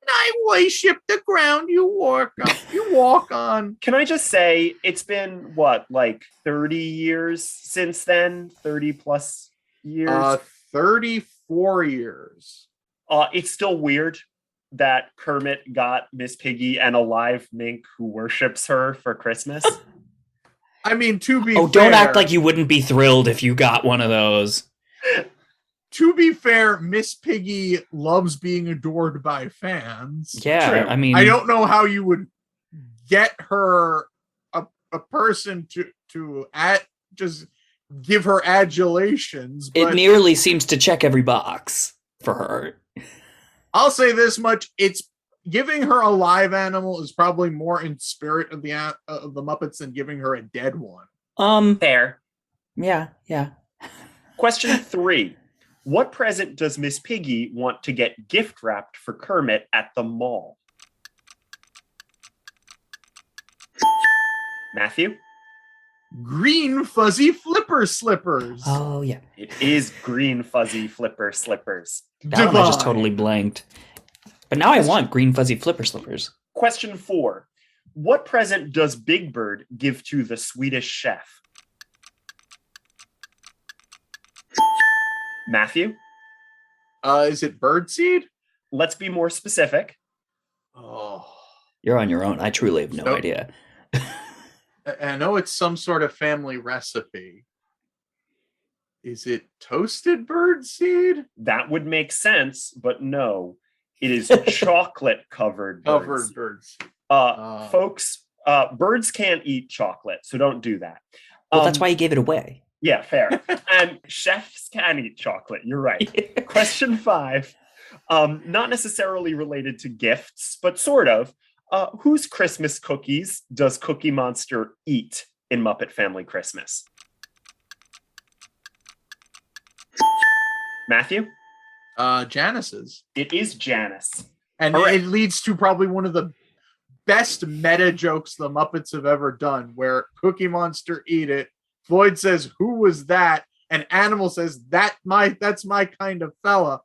I worship the ground you walk on. Can I just say, it's been, like 30 years since then? 30 plus years? 34 years. It's still weird that Kermit got Miss Piggy and a live mink who worships her for Christmas. I mean, to be fair... don't act like you wouldn't be thrilled if you got one of those. To be fair, Miss Piggy loves being adored by fans. Yeah, True. I mean... I don't know how you would get her a person to just give her adulations. But it nearly seems to check every box for her. I'll say this much. It's giving her a live animal is probably more in spirit of the Muppets than giving her a dead one. Fair. Yeah. Question 3. What present does Miss Piggy want to get gift wrapped for Kermit at the mall? Matthew? Green fuzzy flipper slippers. Oh, yeah. It is green fuzzy flipper slippers. That one I just totally blanked. But now I want green fuzzy flipper slippers. Question 4. What present does Big Bird give to the Swedish chef? Matthew? Is it birdseed? Let's be more specific. Oh. You're on your own. I truly have no idea. I know it's some sort of family recipe. Is it toasted birdseed? That would make sense, but no. It is chocolate covered birdseed. Folks, birds can't eat chocolate, so don't do that. Well, that's why you gave it away. Yeah, fair. And chefs can eat chocolate. You're right. Question 5. Not necessarily related to gifts, but sort of. Whose Christmas cookies does Cookie Monster eat in Muppet Family Christmas? Matthew? Janice's. It is Janice. And it leads to probably one of the best meta jokes the Muppets have ever done, where Cookie Monster eat it. Floyd says, "Who was that?" And Animal says, that's my kind of fella.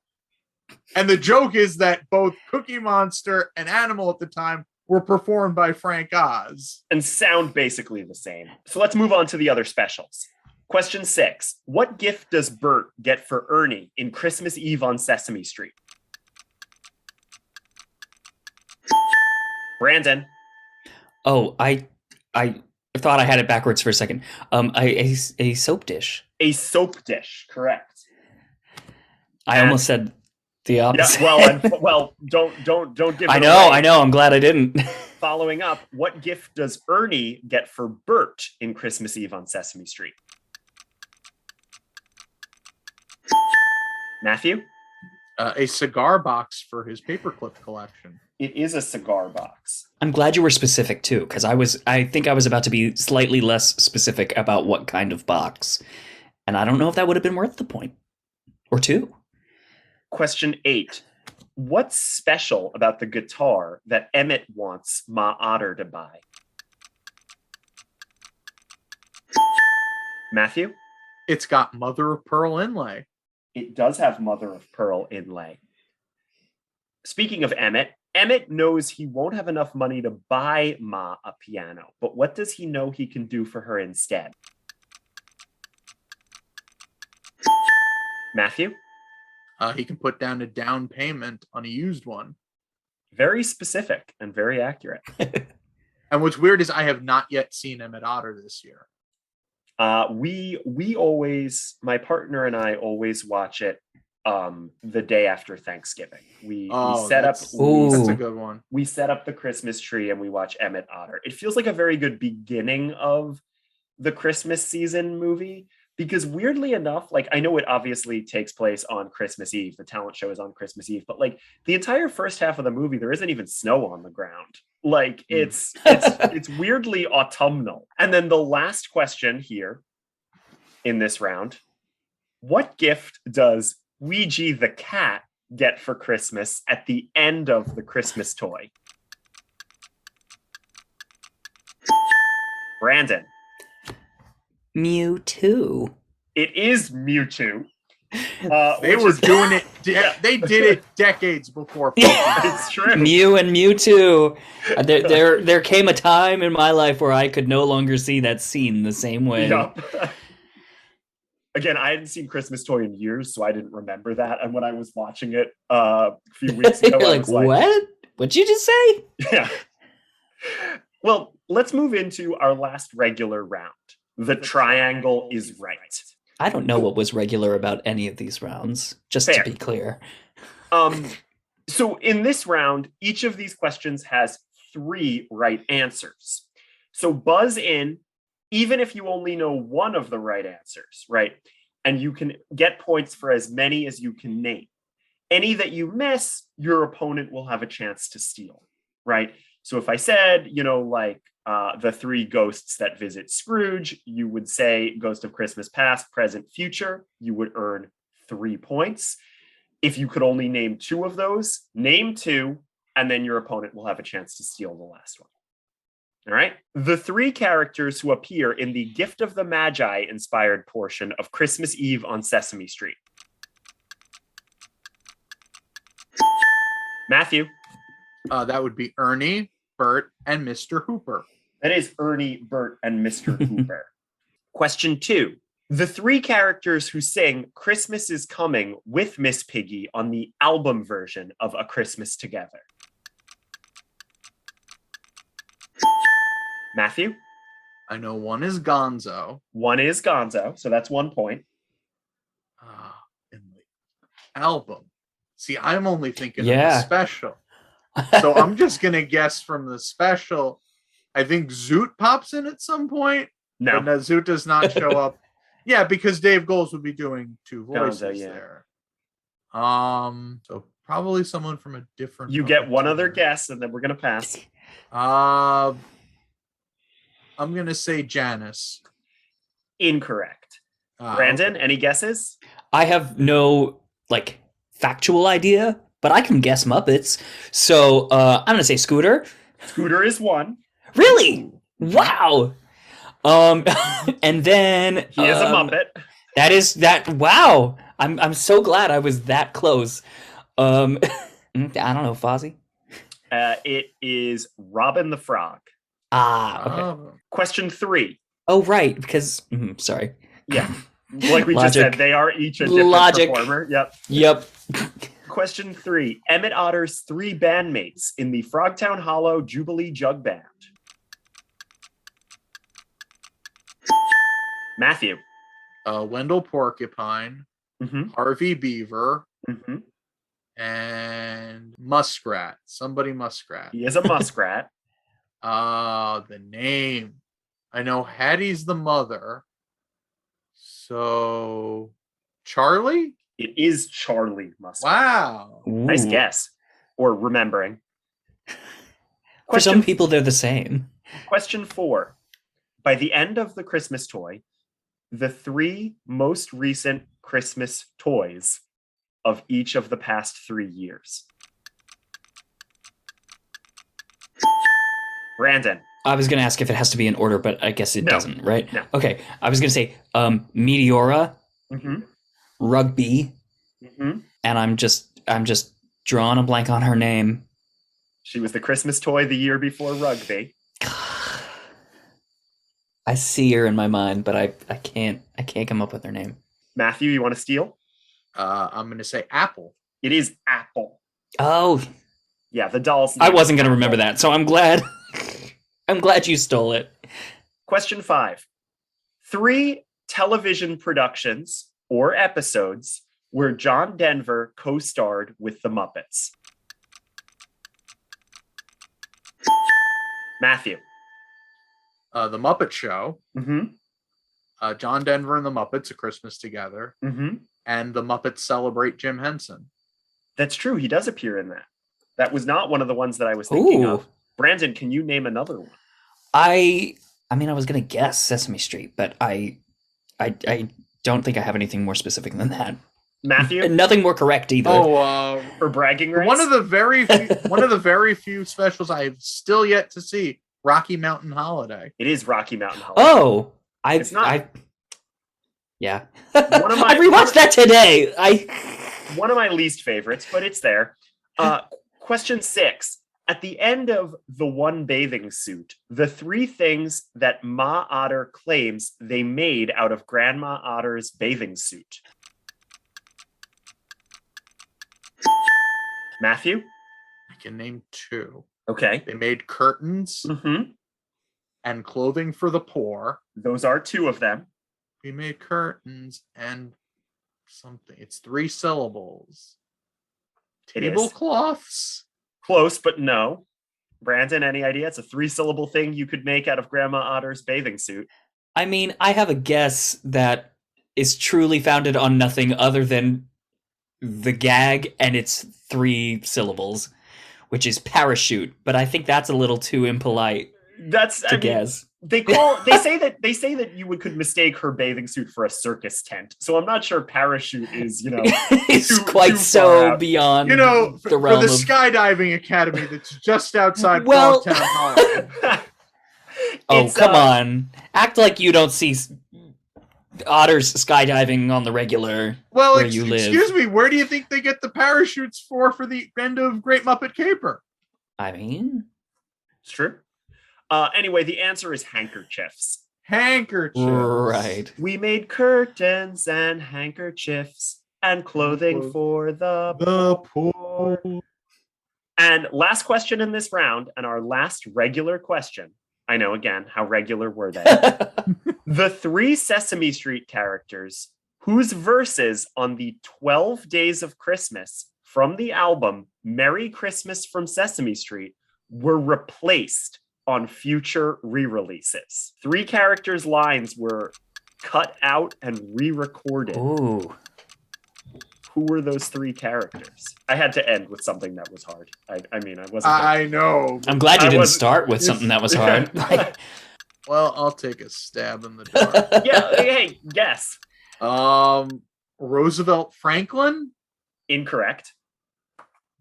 And the joke is that both Cookie Monster and Animal at the time were performed by Frank Oz. And sound basically the same. So let's move on to the other specials. Question 6. What gift does Bert get for Ernie in Christmas Eve on Sesame Street? Brandon. Oh, I thought I had it backwards for a second. A soap dish. A soap dish, correct. I almost said the opposite. Yeah, well, don't give it I away. know. I'm glad I didn't. Following up, what gift does Ernie get for Bert in Christmas Eve on Sesame Street? Matthew? A cigar box for his paperclip collection. It is a cigar box. I'm glad you were specific too, because I think I was about to be slightly less specific about what kind of box. And I don't know if that would have been worth the point. Or 2. Question 8. What's special about the guitar that Emmett wants Ma Otter to buy? Matthew? It's got mother of pearl inlay. It does have mother of pearl inlay. Speaking of Emmett, Emmett knows he won't have enough money to buy Ma a piano, but what does he know he can do for her instead? Matthew? He can put down a down payment on a used one. Very specific and very accurate. And what's weird is I have not yet seen Emmett Otter this year. We always, my partner and I always watch it the day after Thanksgiving. We set up that's a good one. We set up the Christmas tree and we watch Emmett Otter. It feels like a very good beginning of the Christmas season movie, because weirdly enough, like, I know it obviously takes place on Christmas Eve. The talent show is on Christmas Eve, but like the entire first half of the movie, there isn't even snow on the ground. Like it's weirdly autumnal. And then the last question here in this round: what gift does Ouija the cat get for Christmas at the end of the Christmas toy? Brandon. Mewtwo. It is Mewtwo. They were doing it. They did it decades before. It's true. Mew and Mewtwo. There came a time in my life where I could no longer see that scene the same way. Yep. Again, I hadn't seen Christmas Toy in years, so I didn't remember that. And when I was watching it a few weeks ago, You're I like, was like, what? What'd you just say? Yeah. Well, let's move into our last regular round. The triangle is right. I don't know what was regular about any of these rounds, just Fair. to be clear. So in this round, each of these questions has 3 right answers. So buzz in, even if you only know one of the right answers, right? And you can get points for as many as you can name. Any that you miss, your opponent will have a chance to steal, right? So if I said, the 3 ghosts that visit Scrooge, you would say Ghost of Christmas Past, Present, Future. You would earn 3 points. If you could only name 2 of those, name 2, and then your opponent will have a chance to steal the last one. All right. The 3 characters who appear in the Gift of the Magi inspired portion of Christmas Eve on Sesame Street. Matthew. That would be Ernie, Bert, and Mr. Hooper. That is Ernie, Bert, and Mr. Hooper. Question 2. The 3 characters who sing Christmas is Coming with Miss Piggy on the album version of A Christmas Together. Matthew? I know one is Gonzo. One is Gonzo, so that's 1 point. In the album. See, I'm only thinking of Yeah. the special. So I'm just going to guess from the special. I think Zoot pops in at some point. No. But Zoot does not show up. Yeah, because Dave Goles would be doing 2 voices Gonzo, yeah. there. So probably someone from a different. You get one other puppeteer. guess, and then we're going to pass. I'm going to say Janice. Incorrect. Brandon, Okay. any guesses? I have no, factual idea, but I can guess Muppets. So I'm going to say Scooter. Scooter is 1. Really? Wow. And then He is a Muppet. Wow. I'm so glad I was that close. I don't know, Fozzie. It is Robin the Frog. Okay. Oh. Question 3. Oh, right, because sorry. Yeah. Like we just Logic. said, they are each a different Logic. performer. Yep. Yep. Question 3. Emmett Otter's 3 bandmates in the Frogtown Hollow Jubilee Jug Band. Matthew. Wendell Porcupine, Mm-hmm. Harvey Beaver, Mm-hmm. and Muskrat. Somebody Muskrat. He is a muskrat. The name. I know Hattie's the mother. So Charlie? It is Charlie Muskrat. Wow. Nice Ooh. guess. Or remembering. For some people, they're the same. Question 4. By the end of the Christmas toy, the 3 most recent Christmas toys of each of the past 3 years. Brandon. I was going to ask if it has to be in order, but I guess it doesn't, right? No. Okay. I was going to say Meteora, Mm-hmm. Rugby, Mm-hmm. and I'm just drawing a blank on her name. She was the Christmas toy the year before Rugby. I see her in my mind, but I can't come up with her name. Matthew, you want to steal? I'm going to say Apple. It is Apple. Oh, Yeah, the doll's I name wasn't is going to Apple. remember that, so I'm glad. I'm glad you stole it. Question 5. 3 television productions or episodes where John Denver co-starred with the Muppets. Matthew. The Muppet Show, Mm-hmm. John Denver and the Muppets, A Christmas Together, Mm-hmm. and the Muppets Celebrate Jim Henson. That's true. He does appear in that. That was not one of the ones that I was thinking Ooh. of. Brandon, can you name another one? I mean, I was going to guess Sesame Street, but I don't think I have anything more specific than that. Matthew? And nothing more correct either. Oh, For bragging rights? one of the very few specials I've still yet to see, Rocky Mountain Holiday. It is Rocky Mountain Holiday. Oh, It's not. Yeah. One of my- I rewatched that today. One of my least favorites, but it's there. Question 6. At the end of the one bathing suit, the 3 things that Ma Otter claims they made out of Grandma Otter's bathing suit. Matthew? I can name 2. Okay. They made curtains Mm-hmm. and clothing for the poor. Those are 2 of them. We made curtains and something. It's 3 syllables. It is. Tablecloths? Close, but no. Brandon, any idea? It's a 3-syllable thing you could make out of Grandma Otter's bathing suit. I mean, I have a guess that is truly founded on nothing other than the gag and its 3 syllables, which is parachute. But I think that's a little too impolite to guess. They say that you could mistake her bathing suit for a circus tent. So I'm not sure parachute is, It's too quite far so out. beyond For the the realm of... skydiving academy that's just outside Well- Frogtown Hall. Oh, It's, come on. Act like you don't see otters skydiving on the regular Well, where you live. excuse me, where do you think they get the parachutes for the end of Great Muppet Caper? I mean... It's true. Anyway, the answer is handkerchiefs. Handkerchiefs. Right. We made curtains and handkerchiefs and clothing for the The poor. poor. And last question in this round, and our last regular question. I know, again, how regular were they? The 3 Sesame Street characters whose verses on the 12 Days of Christmas from the album Merry Christmas from Sesame Street were replaced on future re-releases. 3 characters' lines were cut out and re-recorded. Ooh. Who were those 3 characters? I had to end with something that was hard. I mean, I wasn't... I know. I'm glad you I didn't wasn't- start with something that was hard. Well, I'll take a stab in the dark. Yeah, hey, guess. Roosevelt Franklin, Incorrect.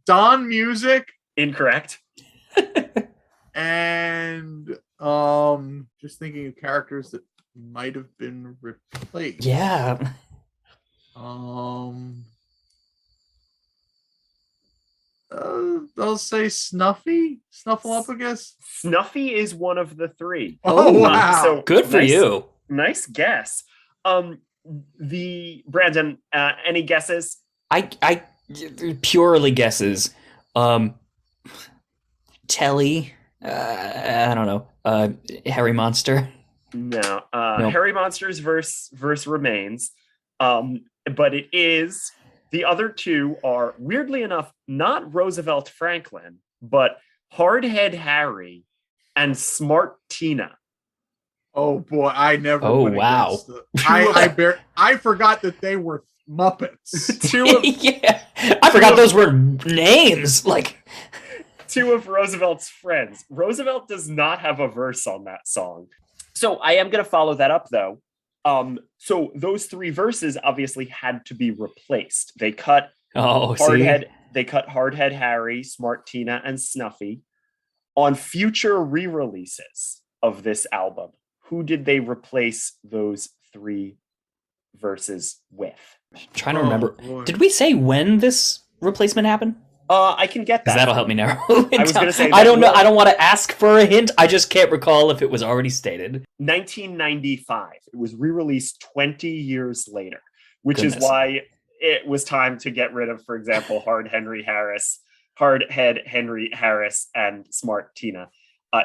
Don Music, Incorrect. and just thinking of characters that might have been replaced. Yeah. I'll say Snuffy, Snuffleupagus. Snuffy is one of the 3. Oh, wow. So Good for you. Nice guess. The Brandon, any guesses? I purely guesses. Telly. I don't know. Harry Monster. No. Nope. Harry Monster's verse remains. But it is, the other 2 are, weirdly enough, not Roosevelt Franklin, but Hardhead Harry and Smart Tina. Oh boy, I never. Oh, would have wow. guessed I forgot that they were Muppets. 2 of Yeah. I forgot those were names. Like... 2 of Roosevelt's friends. Roosevelt does not have a verse on that song. So I am going to follow that up, though, So those three verses obviously had to be replaced. They cut Oh, Hardhead, see? they cut Hardhead Harry, Smart Tina, and Snuffy. On future re-releases of this album, who did they replace those three verses with? Trying to remember. boy. Did we say when this replacement happened? I can get Because that. that'll for help me you. narrow it I was down. gonna say I that don't know. will- I don't want to ask for a hint. I just can't recall if it was already stated. 1995. It was re-released 20 years later, which Goodness. is why it was time to get rid of, for example, Hardhead Henry Harris, and Smart Tina.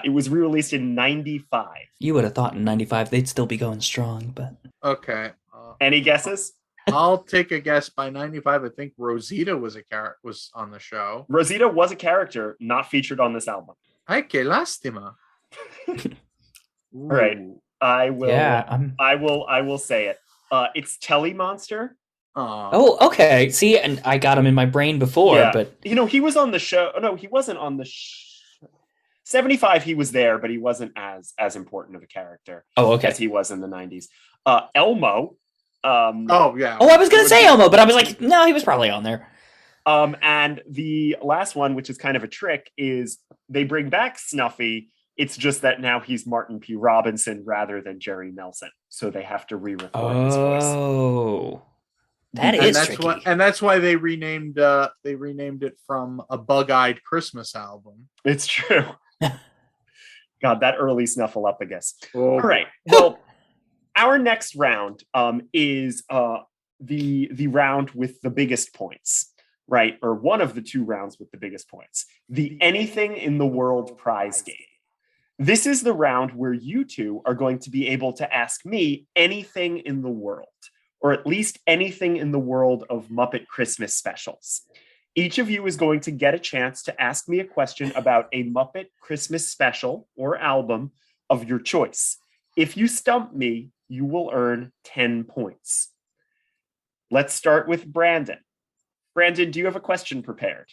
It was re-released in 95. You would have thought in 95 they'd still be going strong, but Okay. Any guesses? I'll take a guess. By 95, I think Rosita was on the show. Rosita was a character not featured on this album. Ay, que lástima. All right. I will. yeah. I will say it. It's Telly Monster. Oh, okay. See, and I got him in my brain before, Yeah. but He was on the show. Oh, no, he wasn't on the 75. He was there, but he wasn't as important of a character okay. as he was in the 90s. Elmo. Oh, yeah. Oh, I was gonna say Elmo, but I was like, no, he was probably on there. And the last one, which is kind of a trick, is they bring back Snuffy. It's just that now he's Martin P. Robinson rather than Jerry Nelson, so they have to re-record his voice. Oh, that and is that's tricky. that's why they renamed it from A Bug-Eyed Christmas Album. It's true. God, that early Snuffleupagus. Oh, All right. Well, our next round is the round with the biggest points, right? Or one of the two rounds with the biggest points. The Anything in the World prize game. This is the round where you two are going to be able to ask me anything in the world, or at least anything in the world of Muppet Christmas specials. Each of you is going to get a chance to ask me a question about a Muppet Christmas special or album of your choice. If you stump me, you will earn 10 points. Let's start with Brandon. Brandon, do you have a question prepared?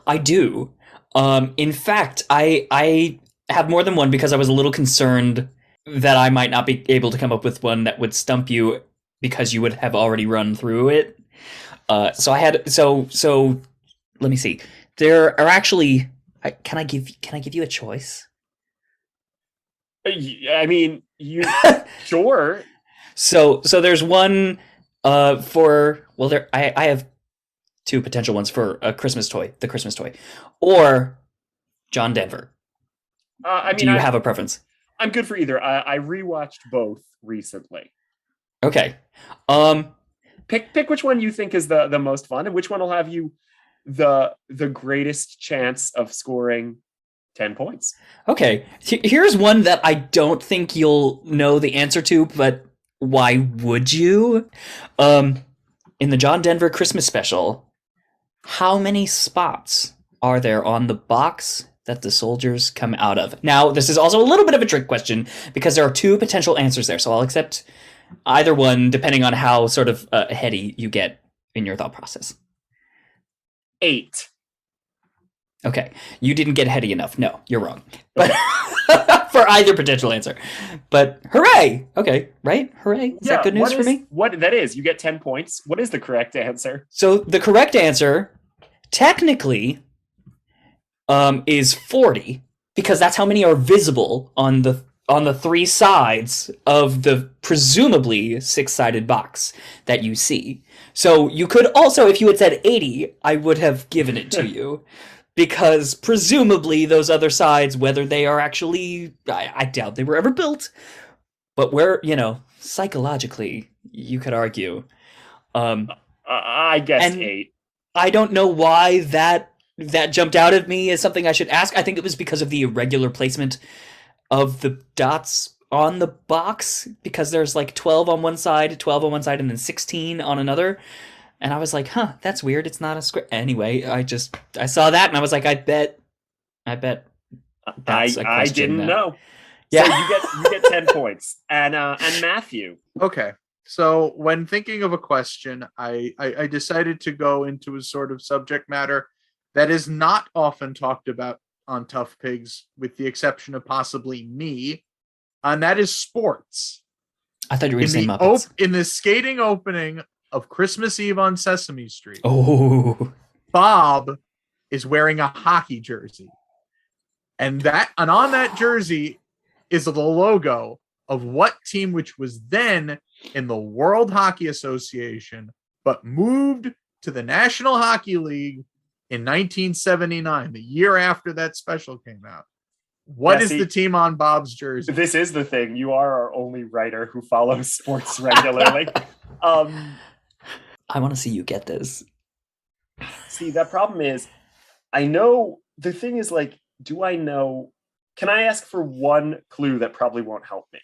I do. In fact, I have more than one because I was a little concerned that I might not be able to come up with one that would stump you because you would have already run through it. So let me see. There are actually. Can I give you a choice? I mean, you sure. So there's one I have two potential ones for a Christmas toy, the Christmas toy, or John Denver. Do you have a preference? I'm good for either. I rewatched both recently. Okay. Pick which one you think is the most fun, and which one will have you the greatest chance of scoring 10 points. Okay. Here's one that I don't think you'll know the answer to, but why would you? In the John Denver Christmas special, how many spots are there on the box that the soldiers come out of? Now, this is also a little bit of a trick question because there are two potential answers there, so I'll accept either one depending on how sort of heady you get in your thought process. 8. Okay, you didn't get heady enough. No, you're wrong. But for either potential answer. But hooray! Okay, right? Hooray! Is that good news for me? What that is, you get 10 points. What is the correct answer? So the correct answer, technically, is 40 because that's how many are visible on the three sides of the presumably six-sided box that you see. So you could also, if you had said 80, I would have given it to you. Because presumably those other sides, whether they are actually, I doubt they were ever built, but where, psychologically, you could argue. I guess 8. I don't know why that jumped out at me as something I should ask. I think it was because of the irregular placement of the dots on the box, because there's like 12 on one side, and then 16 on another. And I was like, that's weird. It's not a script. Anyway, I saw that and I was like, I bet that's a question. I didn't know. Yeah. So you get 10 points. And Matthew. Okay. So when thinking of a question, I decided to go into a sort of subject matter that is not often talked about on Tough Pigs, with the exception of possibly me, and that is sports. I thought you were going to say Muppets. In the skating opening of Christmas Eve on Sesame Street, Oh, Bob is wearing a hockey jersey. And on that jersey is the logo of what team, which was then in the World Hockey Association, but moved to the National Hockey League in 1979, the year after that special came out. What is the team on Bob's jersey? This is the thing. You are our only writer who follows sports regularly. I want to see you get this. See, that problem is, I know, the thing is, like, do I know, can I ask for one clue that probably won't help me?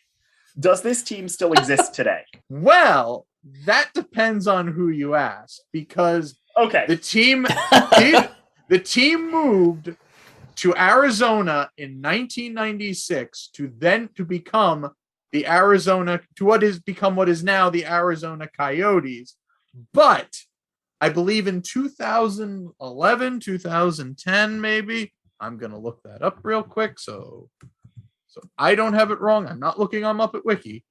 Does this team still exist today? Well, that depends on who you ask, because okay, the team moved to Arizona in 1996 to become what is now the Arizona Coyotes. But I believe in 2011, 2010, maybe. I'm going to look that up real quick. So I don't have it wrong. I'm not looking on Muppet Wiki.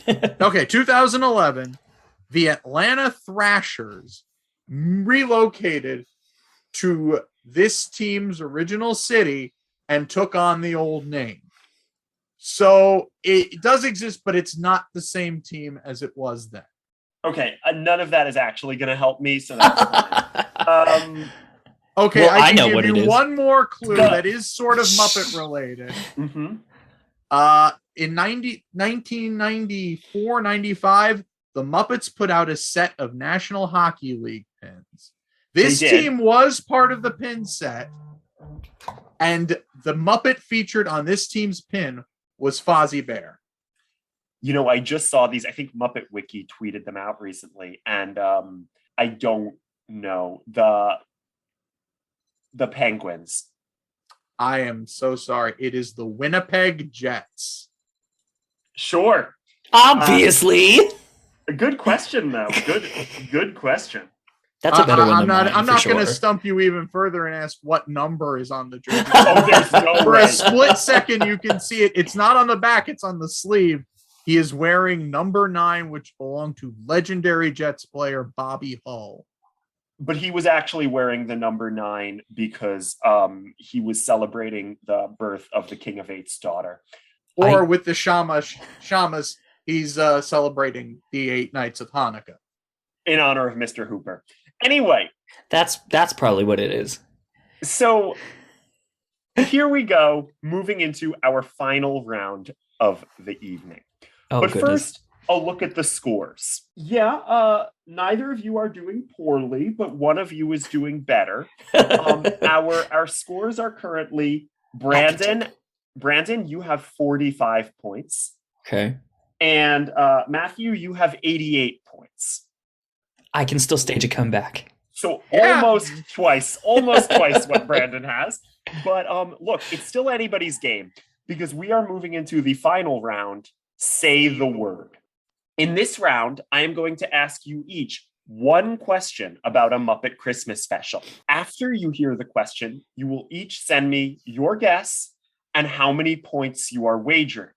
Okay, 2011, the Atlanta Thrashers relocated to this team's original city and took on the old name. So it does exist, but it's not the same team as it was then. Okay, none of that is actually going to help me, so that's fine. Okay, well, I can know give you one more clue Duh. that is sort of Muppet related. Mm-hmm. In 1994, 95, the Muppets put out a set of National Hockey League pins. This team was part of the pin set, and the Muppet featured on this team's pin was Fozzie Bear. You know, I just saw these. I think Muppet Wiki tweeted them out recently, and I don't know the Penguins. I am so sorry. It is the Winnipeg Jets. Sure. Obviously. A good question, though. Good question. That's a better one than mine, I'm not for sure. going to stump you even further and ask what number is on the jersey. Oh, there's no For way. a split second, you can see it. It's not on the back. It's on the sleeve. He is wearing number 9, which belonged to legendary Jets player Bobby Hull. But he was actually wearing the number 9 because he was celebrating the birth of the King of Eight's daughter. Or with the Shamas, he's celebrating the 8 nights of Hanukkah. In honor of Mr. Hooper. Anyway. That's probably what it is. So here we go, moving into our final round of the evening. Oh, but goodness. First, a look at the scores. Yeah, neither of you are doing poorly, but one of you is doing better. Our scores are currently Brandon, you have 45 points. Okay. And Matthew, you have 88 points. I can still stage a comeback. So almost twice what Brandon has. But look, it's still anybody's game because we are moving into the final round, Say the Word. In this round, I am going to ask you each one question about a Muppet Christmas special. After you hear the question, you will each send me your guess and how many points you are wagering.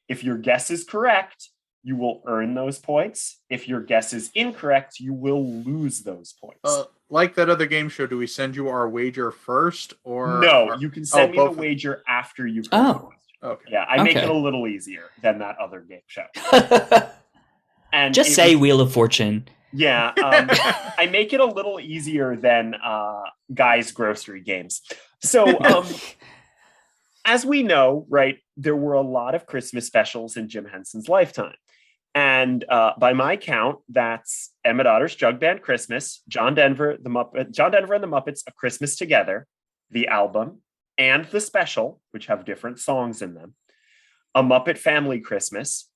If your guess is correct, you will earn those points. If your guess is incorrect, you will lose those points. Like that other game show, do we send you our wager first? Or no, you can send me the wager after you've heard the question. Okay. Yeah, I make it a little easier than that other game show. And just say Wheel of Fortune. Yeah, I make it a little easier than Guy's grocery games. So, as we know, right, there were a lot of Christmas specials in Jim Henson's lifetime. And by my count, that's Emmet Otter's Jug Band Christmas, John Denver and the Muppets, A Christmas Together, the album, and the special, which have different songs in them, A Muppet Family Christmas,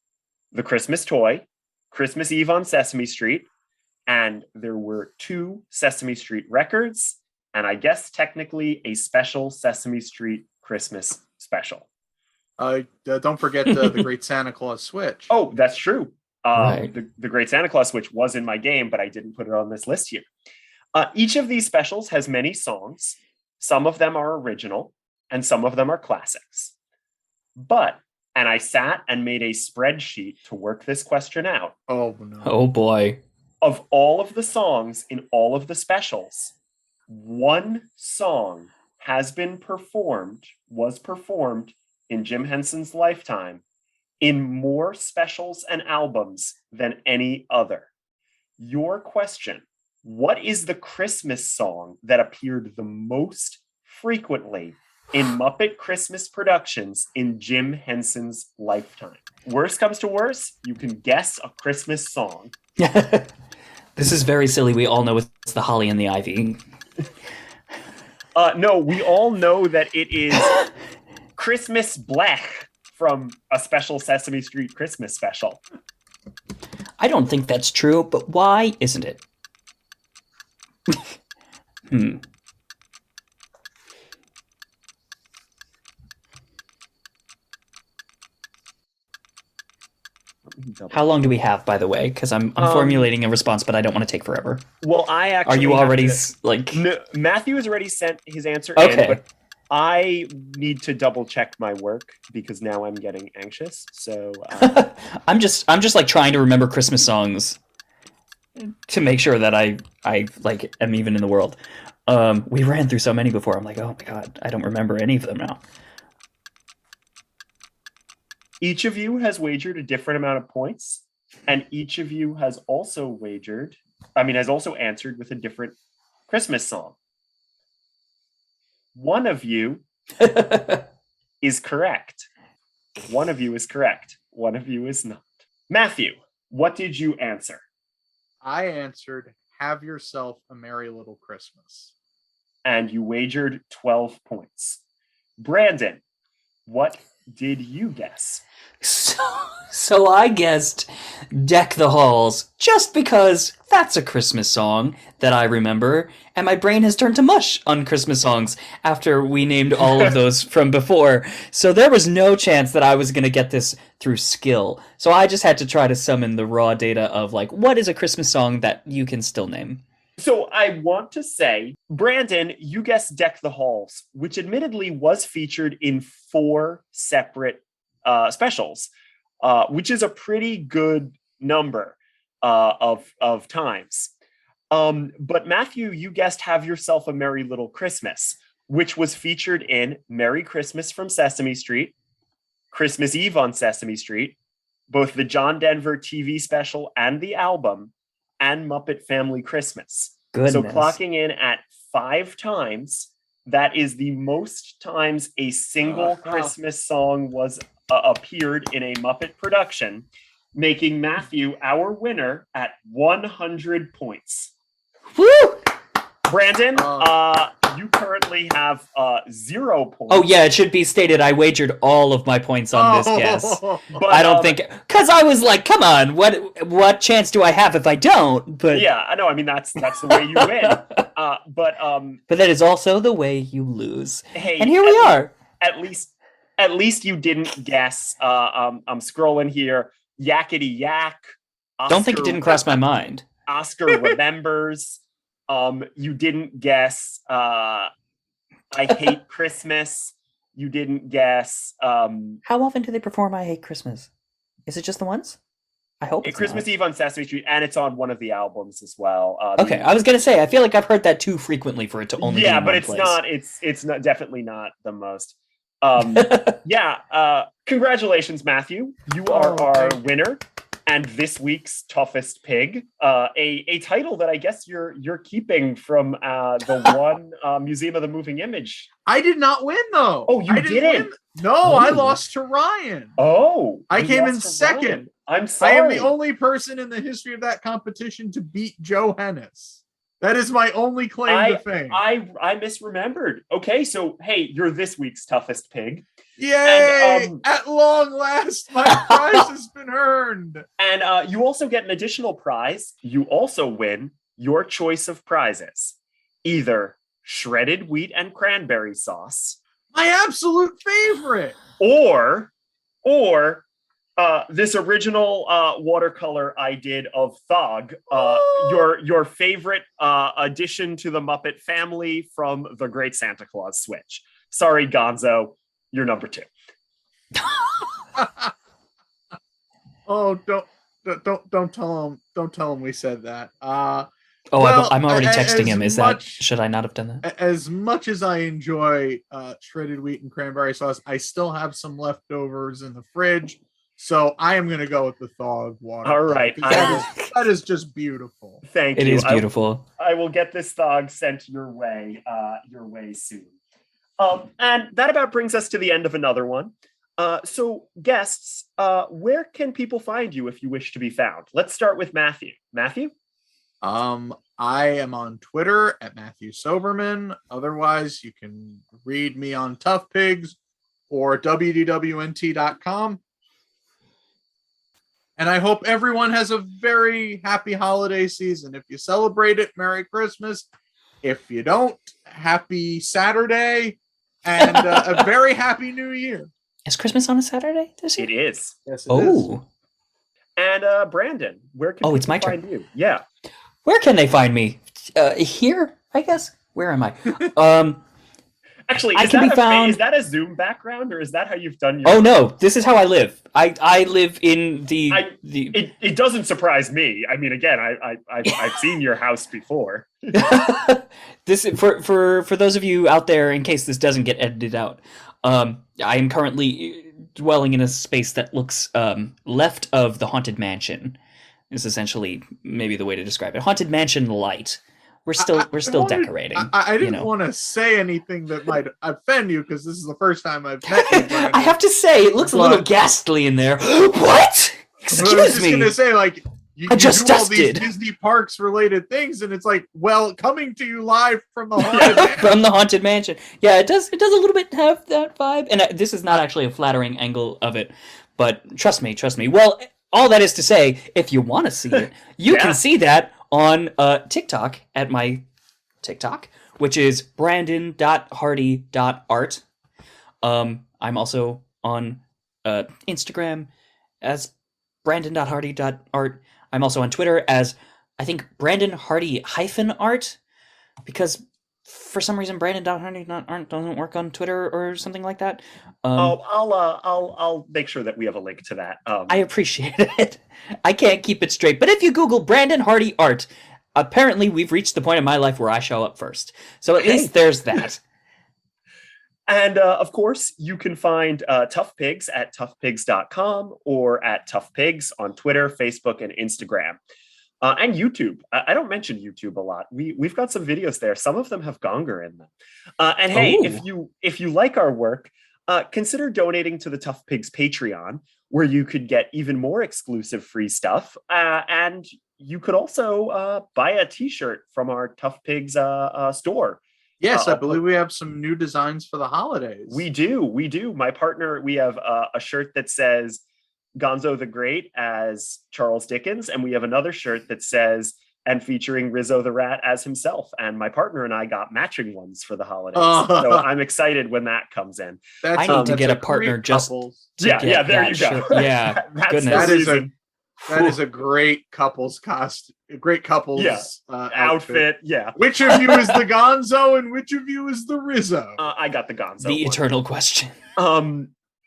The Christmas Toy, Christmas Eve on Sesame Street, and there were 2 Sesame Street records, and I guess technically a special Sesame Street Christmas special. Don't forget the Great Santa Claus Switch. Oh, that's true. Right. The Great Santa Claus Switch was in my game, but I didn't put it on this list here. Each of these specials has many songs. Some of them are original, and some of them are classics. But and I sat and made a spreadsheet to work this question out. Oh no. Oh boy. Of all of the songs in all of the specials, one song was performed in Jim Henson's lifetime in more specials and albums than any other. Your question: what is the Christmas song that appeared the most frequently in Muppet Christmas productions in Jim Henson's lifetime? Worst comes to worst, you can guess a Christmas song. This is very silly. We all know it's the Holly and the Ivy. No, we all know that it is Christmas Blech from a special Sesame Street Christmas special. I don't think that's true, but why isn't it? How long do we have, by the way? Because I'm formulating a response, but I don't want to take forever. Well, I actually... Are you already, No, Matthew has already sent his answer Okay. in, but I need to double check my work because now I'm getting anxious. So I'm just like trying to remember Christmas songs to make sure that I like am even in the world. We ran through so many before. I'm like, oh my god, I don't remember any of them now. each of you has wagered a different amount of points, and each of you has also answered with a different Christmas song. One of you is correct. One of you is correct. One of you is not. Matthew, what did you answer? I answered, "Have yourself a merry little Christmas." And you wagered 12 points. Brandon, what did you guess? So I guessed Deck the Halls, just because that's a Christmas song that I remember, and my brain has turned to mush on Christmas songs after we named all of those from before. So there was no chance that I was going to get this through skill. So I just had to try to summon the raw data of, like, what is a Christmas song that you can still name? So I want to say, Brandon, you guessed Deck the Halls, which admittedly was featured in 4 separate specials, which is a pretty good number of times. But Matthew, you guessed Have Yourself a Merry Little Christmas, which was featured in Merry Christmas from Sesame Street, Christmas Eve on Sesame Street, both the John Denver TV special and the album, and Muppet Family Christmas. Goodness. So clocking in at 5 times, that is the most times a single Christmas song was appeared in a Muppet production, making Matthew our winner at 100 points. Woo! Brandon, you currently have 0 points. Oh yeah, it should be stated I wagered all of my points on this guess. But, I don't think, because I was like, come on, what chance do I have if I don't? But yeah, I know. I mean, that's the way you win. But that is also the way you lose. Hey, and here we are. At least you didn't guess. I'm scrolling here. Yakety yak. Don't think it didn't cross my mind. Oscar remembers. You didn't guess. I Hate Christmas. You didn't guess. How often do they perform I Hate Christmas? Is it just the once? I hope it's Christmas not. Eve on Sesame Street, and it's on one of the albums as well. Okay, I was gonna say I feel like I've heard that too frequently for it to only. Yeah, be in but one it's place. not. It's not definitely not the most. Congratulations, Matthew. You are our winner and this week's toughest pig. A title that I guess you're keeping from the one Museum of the Moving Image. I did not win though. Oh, you didn't? No, I lost to Ryan. Oh, I you came lost in to second. Ryan. I'm sorry. I am the only person in the history of that competition to beat Joe Hennis. That is my only claim to fame. I misremembered. Okay, so hey, you're this week's toughest pig. Yay! And, at long last, my prize has been earned. And you also get an additional prize. You also win your choice of prizes. Either shredded wheat and cranberry sauce, My absolute favorite. or this original watercolor I did of Thog, your favorite addition to the Muppet family from the Great Santa Claus Switch. Sorry, Gonzo, you're number 2. Oh, don't tell him we said that. Oh, Well, I'm already texting as him. Is that should I not have done that? As much as I enjoy shredded wheat and cranberry sauce, I still have some leftovers in the fridge. So I am going to go with the thawed water. All right. That is just beautiful. Thank you. It is beautiful. I will get this thawed sent your way soon. And that about brings us to the end of another one. So guests, where can people find you if you wish to be found? Let's start with Matthew. Matthew? I am on Twitter at Matthew Soberman. Otherwise, you can read me on Tough Pigs or wdwnt.com. And I hope everyone has a very happy holiday season. If you celebrate it, Merry Christmas. If you don't, happy Saturday and a very happy New Year. Is Christmas on a Saturday this year? It is. Yes, it is. And Brandon, where can it's my people turn. find you? Yeah. Where can they find me? Here, I guess. Where am I? Actually, I can be found. Is that a Zoom background, or is that how you've done your? Oh no, this is how I live. I live in the. It doesn't surprise me. I mean, again, I've seen your house before. This for those of you out there, in case this doesn't get edited out, I am currently dwelling in a space that looks left of the Haunted Mansion. Is essentially maybe the way to describe it. Haunted Mansion light. We're still decorating. I didn't want to say anything that might offend you because this is the first time I've met you. Brandon. I have to say, it looks a little ghastly in there. What? Excuse me. I was just gonna say, like, you just do all these dusted. Disney parks related things, and it's like, well, coming to you live from the Haunted Mansion. From the Haunted Mansion. Yeah, it does a little bit have that vibe. And this is not actually a flattering angle of it, but trust me. Well, all that is to say, if you want to see it, you can see that on TikTok at my TikTok, which is brandon.hardy.art. I'm also on Instagram as brandon.hardy.art. I'm also on Twitter as, I think, Brandon Hardy -art, because for some reason Brandon.hardy.art doesn't work on Twitter or something like that. I'll make sure that we have a link to that. I appreciate it. I can't keep it straight, but if you Google Brandon Hardy art, apparently we've reached the point in my life where I show up first. So at least there's that. And of course, you can find Tough Pigs at toughpigs.com or at Tough Pigs on Twitter, Facebook, and Instagram. And YouTube. I don't mention YouTube a lot. We've got some videos there. Some of them have Gonger in them. And hey, if you like our work, consider donating to the Tough Pigs Patreon, where you could get even more exclusive free stuff. And you could also buy a t-shirt from our Tough Pigs store. Yes, I believe we have some new designs for the holidays. We do. My partner, we have a shirt that says Gonzo the Great as Charles Dickens, and we have another shirt that says, and featuring Rizzo the Rat as himself. And my partner and I got matching ones for the holidays. So I'm excited when that comes in. I need to get a partner just to there you go. Shirt. Yeah, goodness. That is a great couples outfit. Yeah. Which of you is the Gonzo and which of you is the Rizzo? I got the Gonzo. The eternal question.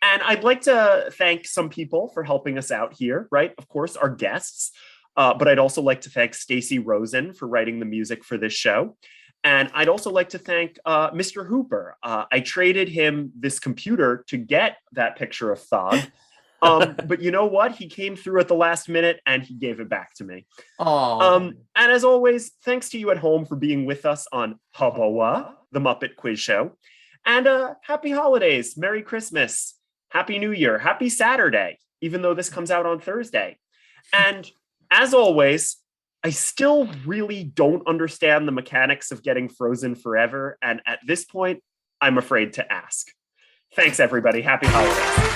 And I'd like to thank some people for helping us out here, right? Of course, our guests. But I'd also like to thank Stacey Rosen for writing the music for this show. And I'd also like to thank Mr. Hooper. I traded him this computer to get that picture of Thog. But you know what? He came through at the last minute and he gave it back to me. And as always, thanks to you at home for being with us on Hubba-Wha, the Muppet Quiz Show. And happy holidays, Merry Christmas, Happy New Year, Happy Saturday, even though this comes out on Thursday. And as always, I still really don't understand the mechanics of getting frozen forever. And at this point, I'm afraid to ask. Thanks, everybody. Happy holidays.